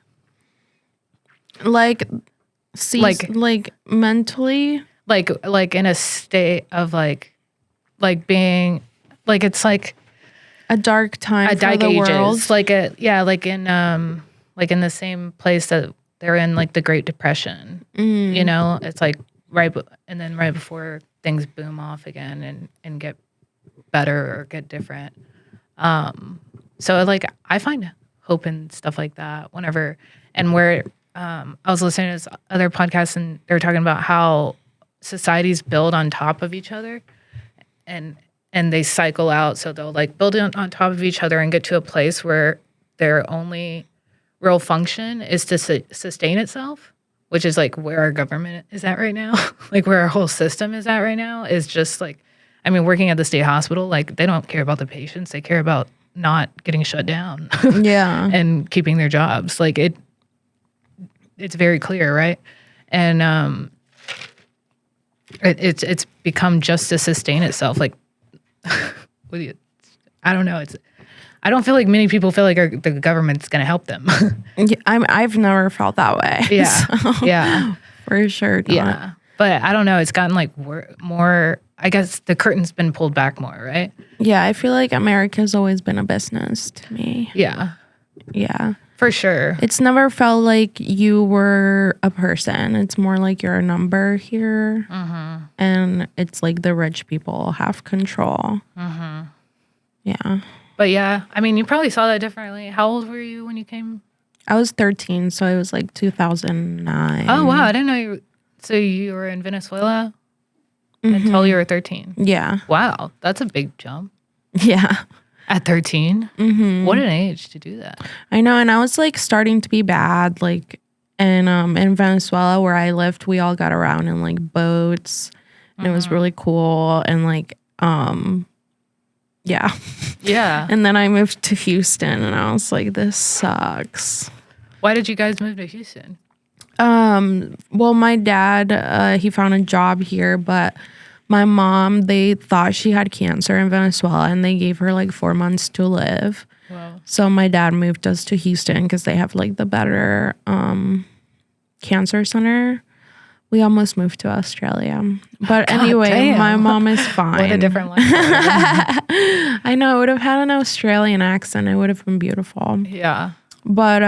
Like, like mentally. Like in a state of like being like it's like A dark time a for dark the ages, world. like in the same place that they're in, like the Great Depression. You know, it's like right before things boom off again and get better or get different. So like I find hope in stuff like that whenever, and where I was listening to this other podcast and they were talking about how societies build on top of each other and they cycle out. So they'll like build on top of each other and get to a place where their only real function is to sustain itself, which is like where our government is at right now. Like where our whole system is at right now is just like, I mean, working at the state hospital, like they don't care about the patients. They care about not getting shut down. Yeah. And keeping their jobs. Like it's very clear, right? And it's become just to sustain itself. Like, I don't know. I don't feel like many people feel like the government's going to help them. Yeah, I've never felt that way. Yeah, so, yeah, for sure. Not. yeah. But I don't know. It's gotten like more. I guess the curtain's been pulled back more, right? Yeah, I feel like America's always been a business to me. Yeah, Yeah. for sure. It's never felt like you were a person. It's more like you're a number here. And it's like the rich people have control. Yeah. But yeah, I mean, you probably saw that differently. How old were you when you came? I was 13, so it was like 2009. Oh, wow. I didn't know you. So you were in Venezuela until you were 13. Yeah. Wow. That's a big jump. Yeah. At 13? What an age to do that. I know. And I was like starting to be bad. Like in Venezuela where I lived, we all got around in like boats. And it was really cool. And like, yeah. Yeah. And then I moved to Houston and I was like, this sucks. Why did you guys move to Houston? Well, my dad, he found a job here, but my mom, they thought she had cancer in Venezuela and they gave her like 4 months to live. Wow. So my dad moved us to Houston because they have like the better cancer center. We almost moved to Australia. But anyway, damn. my mom is fine. What a different life. I know. It would have had an Australian accent. It would have been beautiful. Yeah. But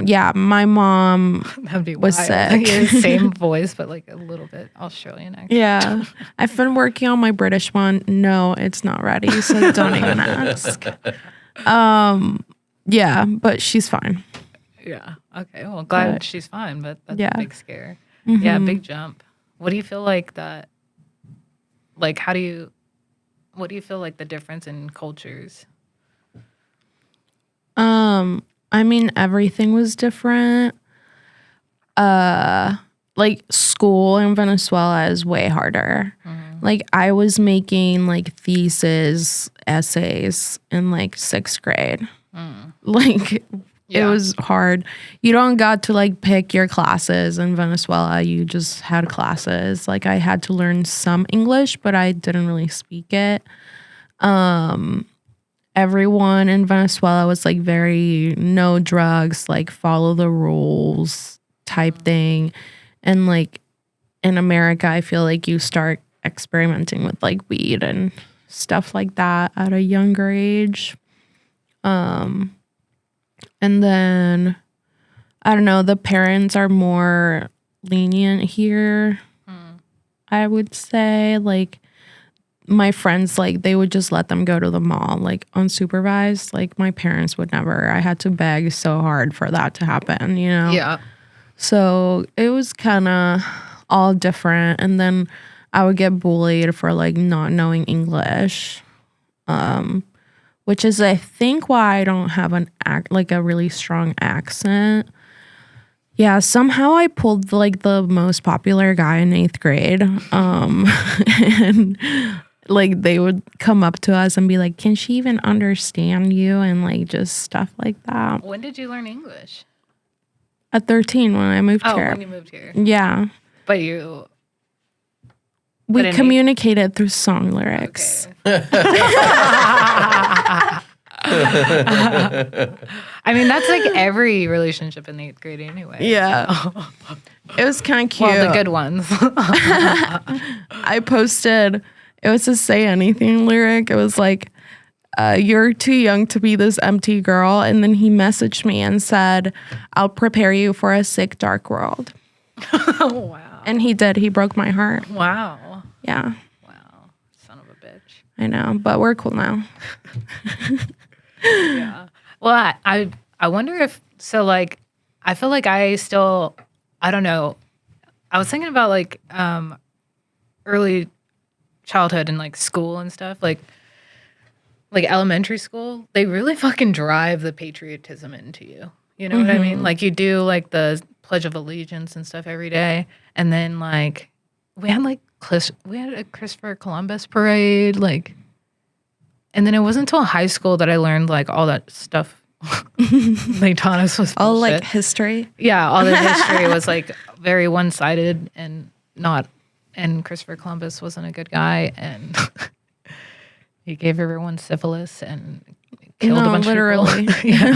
yeah, my mom That'd be was wild. sick. Your same voice, but like a little bit Australian accent. Yeah. I've been working on my British one. No, it's not ready, so don't even ask. Yeah, but she's fine. Yeah. Okay. Well, glad But- she's fine, but that's Yeah. a big scare. Yeah, big jump. What do you feel like that? Like, what do you feel like the difference in cultures? I mean, everything was different. Like school in Venezuela is way harder. Like I was making like thesis essays in like 6th grade. Like it Yeah. was hard. You don't got to like pick your classes in Venezuela. You just had classes. Like I had to learn some English, but I didn't really speak it. Everyone in Venezuela was like very no drugs, like follow the rules type thing. And like in America, I feel like you start experimenting with like weed and stuff like that at a younger age. And then I don't know, the parents are more lenient here. I would say. Like, my friends, like, they would just let them go to the mall, like, unsupervised. Like, my parents would never. I had to beg so hard for that to happen, you know? Yeah. So it was kind of all different. And then I would get bullied for, like, not knowing English, which is, I think, why I don't have like a really strong accent. Yeah, somehow I pulled like the most popular guy in 8th grade. And like they would come up to us and be like, "Can she even understand you?" And like just stuff like that. When did you learn English? At 13 when I moved here. When you moved here. Yeah. But you. We in communicated through song lyrics. Okay. I mean, that's like every relationship in 8th grade anyway. Yeah. It was kind of cute. Well, the good ones. I posted, it was a Say Anything lyric. It was like, "You're too young to be this empty girl." And then he messaged me and said, "I'll prepare you for a sick, dark world." Wow. And he did. He broke my heart. Wow. Yeah. Wow. Son of a bitch. I know. But we're cool now. Yeah. Well, I wonder if, so like, I feel like I still, I don't know. I was thinking about like early childhood and like school and stuff, like elementary school. They really fucking drive the patriotism into you. You know what I mean? Like you do like the Pledge of Allegiance and stuff every day, and then like we had a Christopher Columbus parade, like, and then it wasn't until high school that I learned like all that stuff they taught us was All bullshit. like history. Yeah, all the history was like very one-sided and not, and Christopher Columbus wasn't a good guy, and he gave everyone syphilis and killed a bunch literally. of people.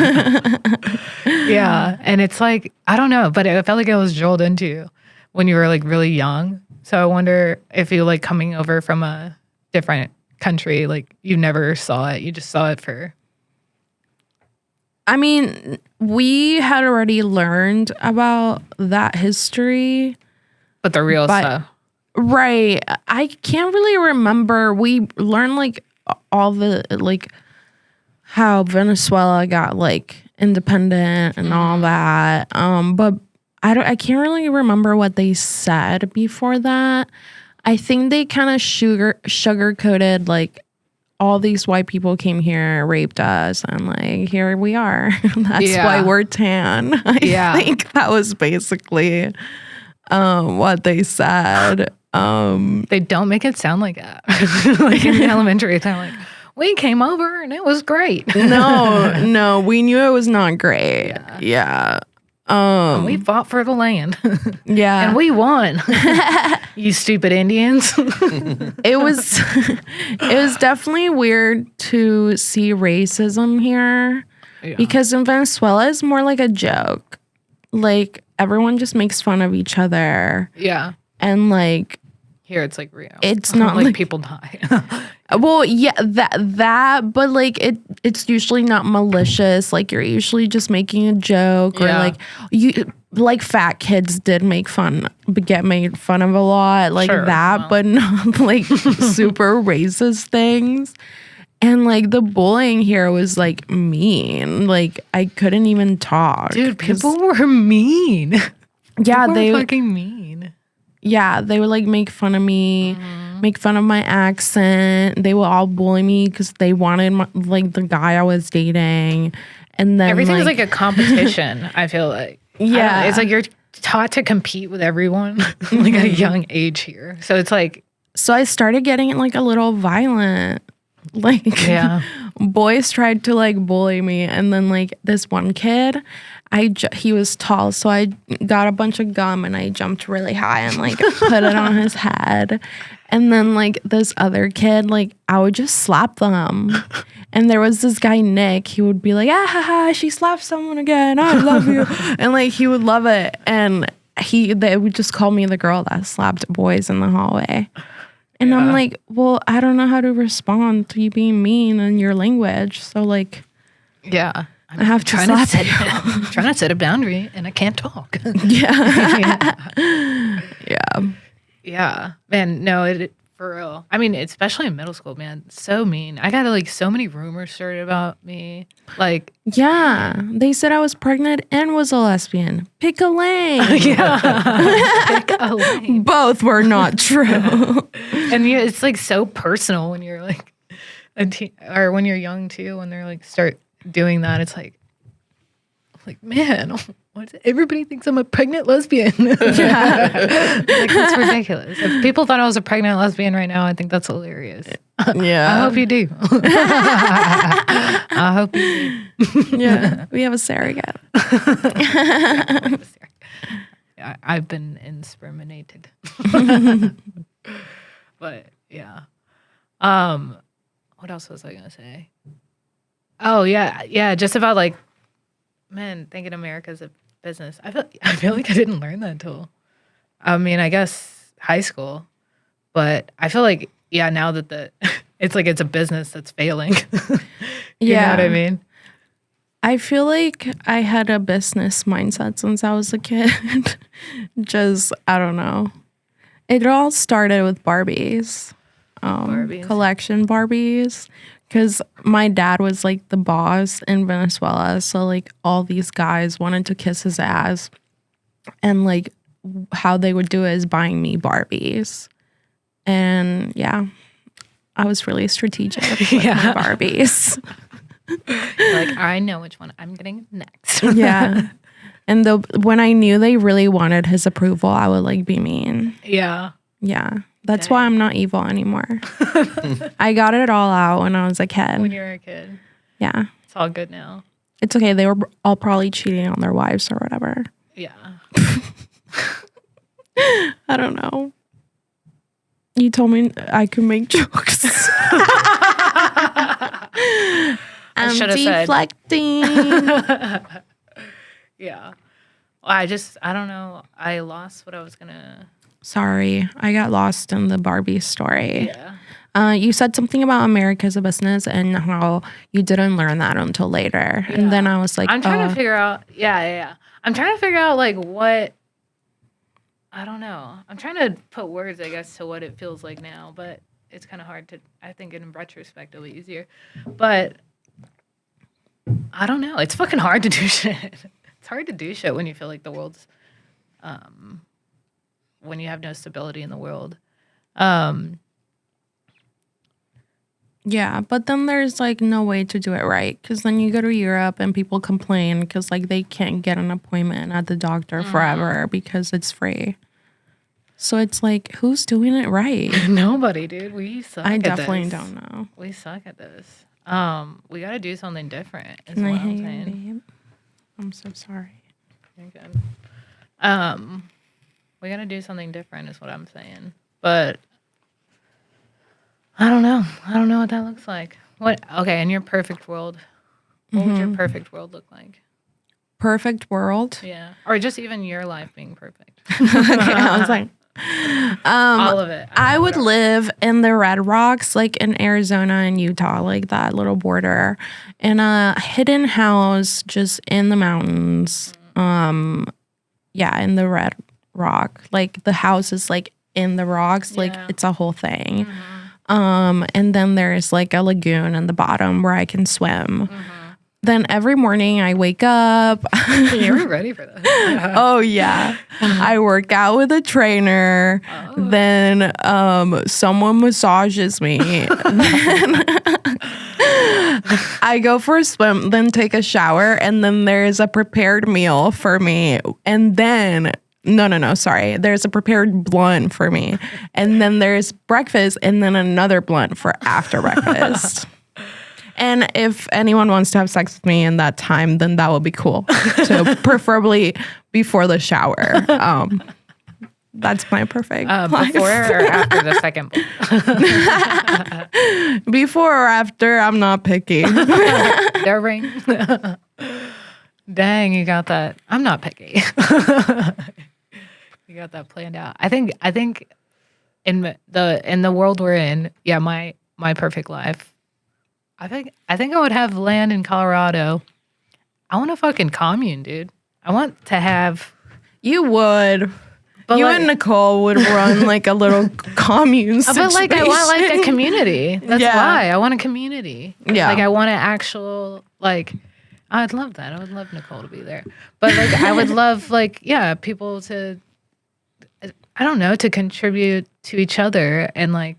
Yeah, and it's like, I don't know, but I felt like it was drilled into you when you were like really young. So I wonder if you like coming over from a different country, like you never saw it, you just saw it for. I mean, we had already learned about that history. But the real stuff. Right. I can't really remember. We learned like all the like how Venezuela got like independent and all that. But I can't really remember what they said before that. I think they kind of sugar coated like all these white people came here, raped us, and like here we are. That's why we're tan. I think that was basically what they said. They don't make it sound like that. Like in elementary, it's kind of like, we came over and it was great. No, we knew it was not great. Yeah. And we fought for the land. Yeah. And we won. You stupid Indians. It was definitely weird to see racism here because in Venezuela it's more like a joke. Like everyone just makes fun of each other. Yeah. And like here it's like real. It's not like people die. Well, yeah, that, but like it's usually not malicious. Like you're usually just making a joke, or like you like fat kids get made fun of a lot, like that, but not like super racist things. And like the bullying here was like mean. Like I couldn't even talk. Dude, people were mean. Yeah, they were fucking mean. Yeah, they would like make fun of me. Make fun of my accent. They would all bully me because they wanted like the guy I was dating, and then everything's like a competition. I feel like it's like you're taught to compete with everyone like at a young age here. So it's like I started getting like a little violent. Like boys tried to like bully me, and then like this one kid, he was tall, so I got a bunch of gum and I jumped really high and like put it on his head. And then like this other kid, like I would just slap them. And there was this guy, Nick, he would be like, "Ah ha ha, she slapped someone again. I love you." And like he would love it. And they would just call me the girl that slapped boys in the hallway. And I'm like, well, I don't know how to respond to you being mean in your language. So like, I have to slap you. I'm trying to set a boundary and I can't talk. Yeah. Yeah, man. No, it for real. I mean, especially in middle school, man. So mean. I got like so many rumors started about me. Like, Yeah, they said I was pregnant and was a lesbian. Pick a lane. yeah, pick a lane. Both were not true. And yeah, it's like so personal when you're like or when you're young too. When they're like start doing that, it's like man, everybody thinks I'm a pregnant lesbian. Like, that's ridiculous. If people thought I was a pregnant lesbian right now, I think that's hilarious. Yeah. I hope you do. I hope you do. Yeah, we have a surrogate. I've been inseminated. But yeah. What else was I gonna say? Oh yeah, just about like, man, thinking America's a business. I feel like I didn't learn that until, I mean, I guess high school, but I feel like now that it's like it's a business that's failing. You know what I mean? I feel like I had a business mindset since I was a kid. Just, I don't know. It all started with Barbies. Collection Barbies. Because my dad was like the boss in Venezuela. So like all these guys wanted to kiss his ass. And like how they would do it is buying me Barbies. And yeah, I was really strategic with my Barbies. Like, I know which one I'm getting next. Yeah. And when I knew they really wanted his approval, I would like be mean. Yeah. Yeah. That's why I'm not evil anymore. I got it all out when I was a kid. When you were a kid. Yeah. It's all good now. It's okay. They were all probably cheating on their wives or whatever. Yeah. I don't know. You told me I could make jokes. I'm deflecting. Yeah. Well, I don't know. I lost what I was gonna. Sorry, I got lost in the Barbie story. Yeah. You said something about America as a business and how you didn't learn that until later. Yeah. And then I was like, I'm trying to figure out. Yeah. I'm trying to figure out like what. I don't know. I'm trying to put words, I guess, to what it feels like now, but it's kind of hard to. I think in retrospect it'll be easier, but I don't know. It's fucking hard to do shit. It's hard to do shit when you feel like the world's, when you have no stability in the world. Yeah, but then there's like no way to do it right because then you go to Europe and people complain because like they can't get an appointment at the doctor forever because it's free. So it's like, who's doing it right? Nobody, dude. We suck. I at definitely this. don't know. We suck at this. We got to do something different. Is Can I what I'm hang saying. babe? I'm so sorry. You're good. We got to do something different. Is what I'm saying. But I don't know. I don't know what that looks like. What? Okay, in your perfect world, what would your perfect world look like? Perfect world. Yeah, or just even your life being perfect. Okay, I was like, all of it. I would live in the Red Rocks, like in Arizona and Utah, like that little border, in a hidden house just in the mountains. Yeah, in the Red Rock. Like the house is like in the rocks, like it's a whole thing. And then there's like a lagoon in the bottom where I can swim. Then every morning I wake up. You were ready for that. Oh yeah. I work out with a trainer. Then someone massages me. Then I go for a swim, then take a shower, and then there's a prepared meal for me. And then no, sorry. There's a prepared blunt for me. And then there's breakfast and then another blunt for after breakfast. And if anyone wants to have sex with me in that time, then that would be cool. So preferably before the shower. That's my perfect life. Before or after the second blunt? Before or after, I'm not picky. Their ring. Dang, you got that. I'm not picky. You got that planned out. I think in the world we're in, yeah, my perfect life. I think I would have land in Colorado. I want a fucking commune, dude. I want to have. You would. But You like, and Nicole would run like a little commune situation. but like I want like a community. That's Yeah. why I want a community. Yeah. Like I want an actual like. I'd love that. I would love Nicole to be there. But like I would love like people to. I don't know, to contribute to each other and like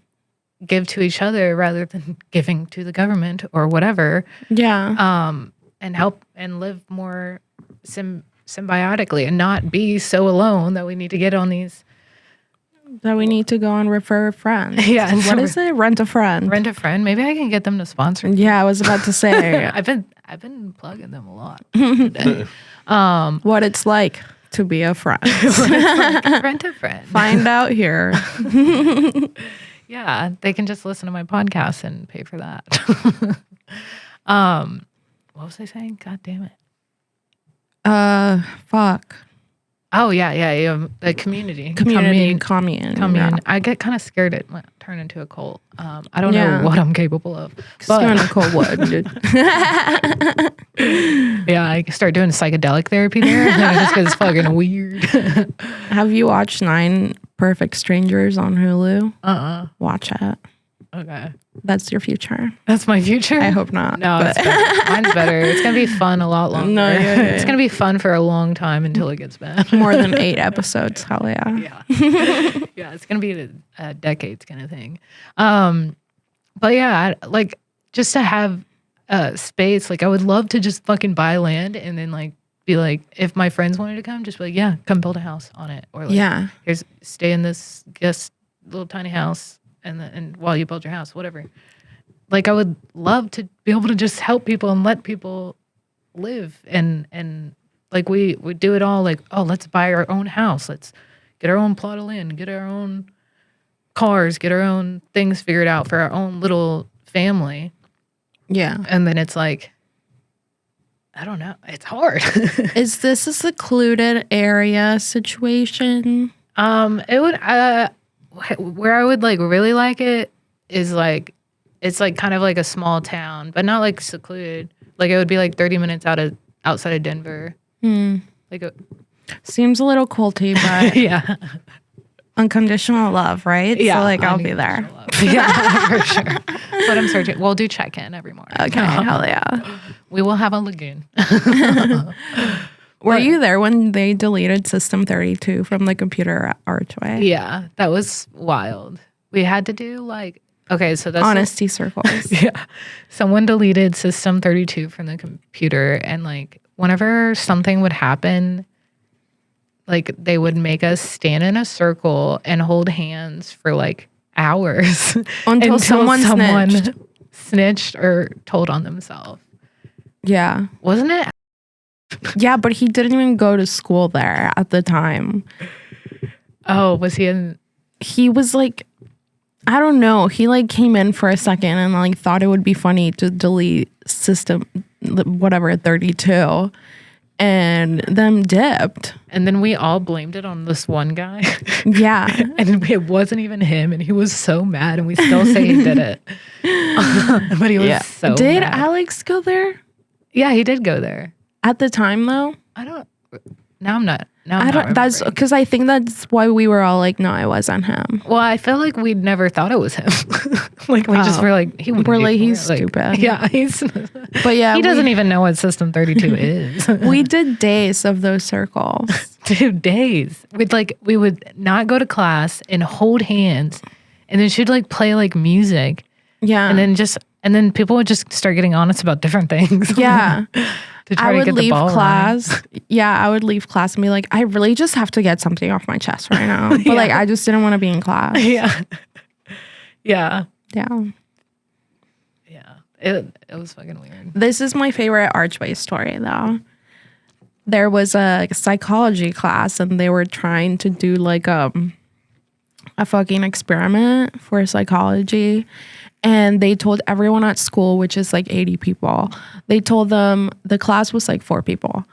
give to each other rather than giving to the government or whatever. Yeah. And help and live more symbiotically and not be so alone that we need to get on these. That we need to go and refer a friend. Yeah. What is it? Rent a friend. Rent a friend. Maybe I can get them to sponsor. Yeah, I was about to say I've been plugging them a lot today. what it's like to be a friend. Rent a friend. Find out here. Yeah, they can just listen to my podcast and pay for that. What was I saying? God damn it. Fuck. Oh yeah. The community. Commune. Commune. Yeah. I get kind of scared it might turn into a cult. I don't Yeah. know what I'm capable of. But But Nicole would. Dude. yeah, I start doing psychedelic therapy there, and then it just gets fucking weird. Have you watched 9 Perfect Strangers on Hulu? Watch it. Okay, That's your future. that's my future. I hope not. No, but- it's better. Mine's better. It's gonna be fun a lot longer. No, yeah. It's gonna be fun for a long time until it gets bad. More than 8 episodes. Hell yeah. Yeah, yeah, it's gonna be a decades kind of thing. But yeah, like just to have space. Like I would love to just fucking buy land and then like be like, if my friends wanted to come, just be like, yeah, come build a house on it, or like, Yeah. here's stay in this guest little tiny house, and while you build your house, whatever. Like I would love to be able to just help people and let people live and like we do it all like, oh, let's buy our own house, let's get our own plot of land, get our own cars, get our own things figured out for our own little family. Yeah. And then it's like, I don't know, it's hard. Is this a secluded area situation? It would where I would like really like it is like it's like kind of like a small town, but not like secluded. Like it would be like 30 minutes outside of Denver. Like Seems a little culty, but yeah. unconditional love, right? Yeah, So like I'll be there. unconditional love. Yeah, for sure. That's what I'm searching. We'll do check-in every morning. Okay, hell yeah. We will have a lagoon. Were you there when they deleted System 32 from the computer archway? Yeah, that was wild. We had to do like, okay, so that's Honesty circles. yeah. Someone deleted System 32 from the computer, and like whenever something would happen, like they would make us stand in a circle and hold hands for like hours Until someone snitched. snitched or told on themselves. Yeah. Wasn't it? Yeah, but he didn't even go to school there at the time. Oh, was he in? He was like, I don't know. He like came in for a second and like thought it would be funny to delete System whatever 32 and then dipped. And then we all blamed it on this one guy. Yeah. And it wasn't even him, and he was so mad, and we still say he did it. But he was so Did mad. Alex go there Yeah, he did go there. at the time though? I don't. Now I'm not. Now I'm I don't. not That's remembering. because I think that's why we were all like, no, it wasn't him. Well, I feel like we never thought it was him. Like we just were like, he. We're like, he's stupid. Yeah, he's. But yeah, he doesn't even know what System 32 is. We did days of those circles. 2 days. We would not go to class and hold hands, and then she'd like play like music, Yeah, and then people would just start getting honest about different things. yeah. To try I to would get the leave ball class. Yeah, I would leave class and be like, I really just have to get something off my chest right now. But Yeah. like, I just didn't want to be in class. Yeah. Yeah. Yeah. Yeah. It was fucking weird. This is my favorite archway story though. There was a psychology class and they were trying to do like a fucking experiment for psychology. And they told everyone at school, which is like 80 people, they told them, the class was like 4 people.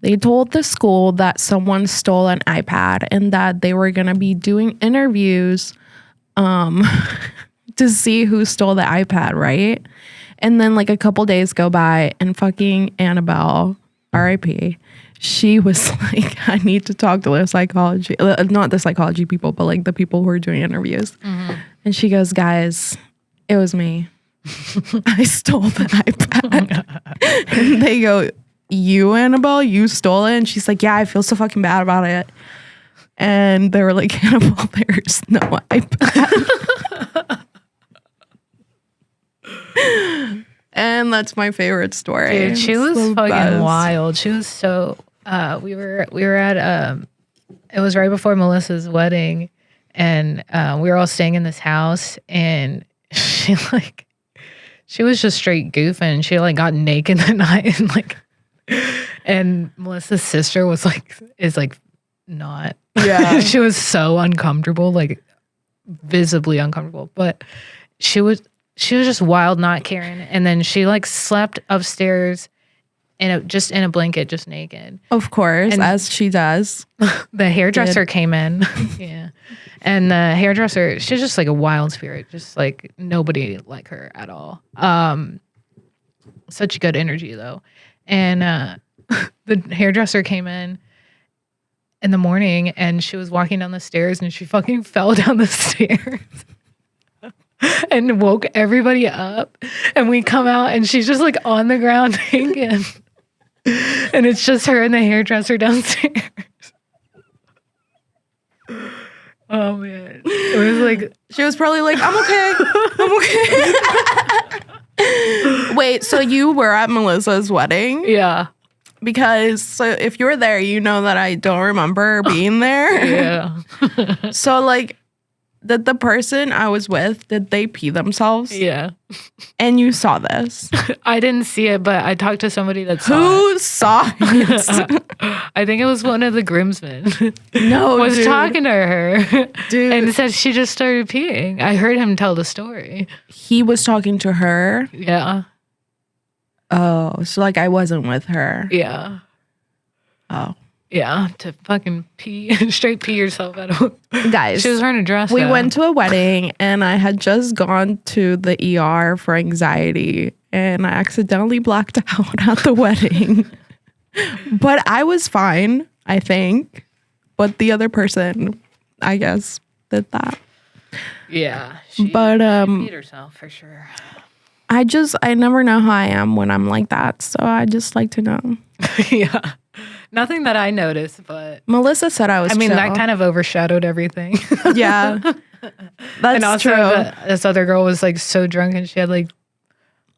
They told the school that someone stole an iPad and that they were going to be doing interviews to see who stole the iPad, right? And then like a couple days go by and fucking Annabelle R.I.P. She was like, I need to talk to the psychology, not the psychology people, but like the people who are doing interviews. And she goes, guys, it was me. I stole the iPad. And they go, you, Annabelle, you stole it? And she's like, yeah, I feel so fucking bad about it. And they were like, Annabelle, there's no iPad. And that's my favorite story. Dude, she was The fucking best. wild. She was so we were at it was right before Melissa's wedding, and we were all staying in this house, and she was just straight goofing. She like got naked that night, and like, and Melissa's sister is not. Yeah. She was so uncomfortable, like visibly uncomfortable, but she was just wild, not caring. And then she like slept upstairs just in a blanket, just naked. Of course, And- as she does. The hairdresser came in. Yeah. And the hairdresser, she's just like a wild spirit, just like nobody like her at all. Such good energy though. And the hairdresser came in the morning, and she was walking down the stairs, and she fucking fell down the stairs. And woke everybody up, and we come out, and she's just like on the ground hanging, and it's just her and the hairdresser downstairs. Oh man, it was like She was probably like, I'm okay. I'm okay. Wait, so you were at Melissa's wedding? yeah, Because so if you were there, you know that I don't remember being there. yeah, So like, did the person I was with, did they pee themselves? yeah. And you saw this. I didn't see it, but I talked to somebody that saw Who saw it? it. I think it was one of the groomsmen. No, was dude. talking to her, Dude. and said she just started peeing. I heard him tell the story. He was talking to her. Yeah, Oh, so like I wasn't with her. yeah. Oh. Yeah, to fucking pee, straight pee yourself out of. Guys, She was wearing a dress. we though. went to a wedding and I had just gone to the ER for anxiety and I accidentally blacked out at the wedding. But I was fine, I think. But the other person, I guess, did that. Yeah, she But peed herself for sure. I never know how I am when I'm like that. So I just like to know. Yeah, nothing that I noticed, but Melissa said I was I mean chill. that kind of overshadowed everything. Yeah. That's And also, true. this other girl was like so drunk, and she had like,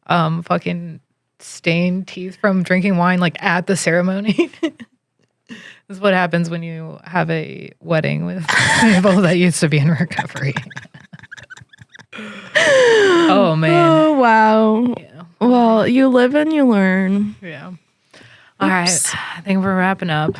fucking stained teeth from drinking wine like at the ceremony. This is what happens when you have a wedding with people that used to be in recovery. Oh man. Oh, wow. Yeah. Well, you live and you learn. Yeah. All right. I think we're wrapping up.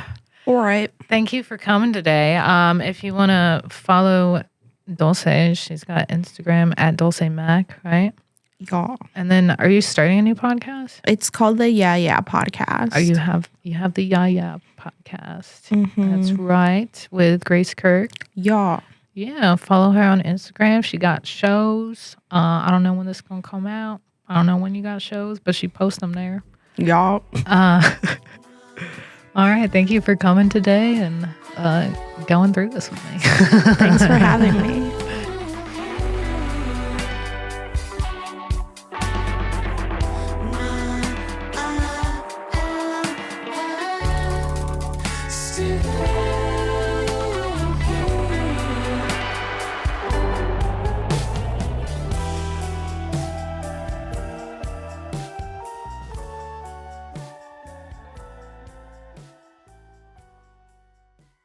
All right. Thank you for coming today. If you want to follow Dulce, she's got Instagram at Dulce Mac, right? Yeah. And then, are you starting a new podcast? It's called the Yeah Yeah podcast. Oh, you have the Yeah Yeah podcast. That's right, with Grace Kirk. Yeah. Yeah, follow her on Instagram. She got shows. I don't know when this is gonna come out. I don't know when you got shows, but she posts them there. Yeah. All right, thank you for coming today and going through this with me. Thanks for having me.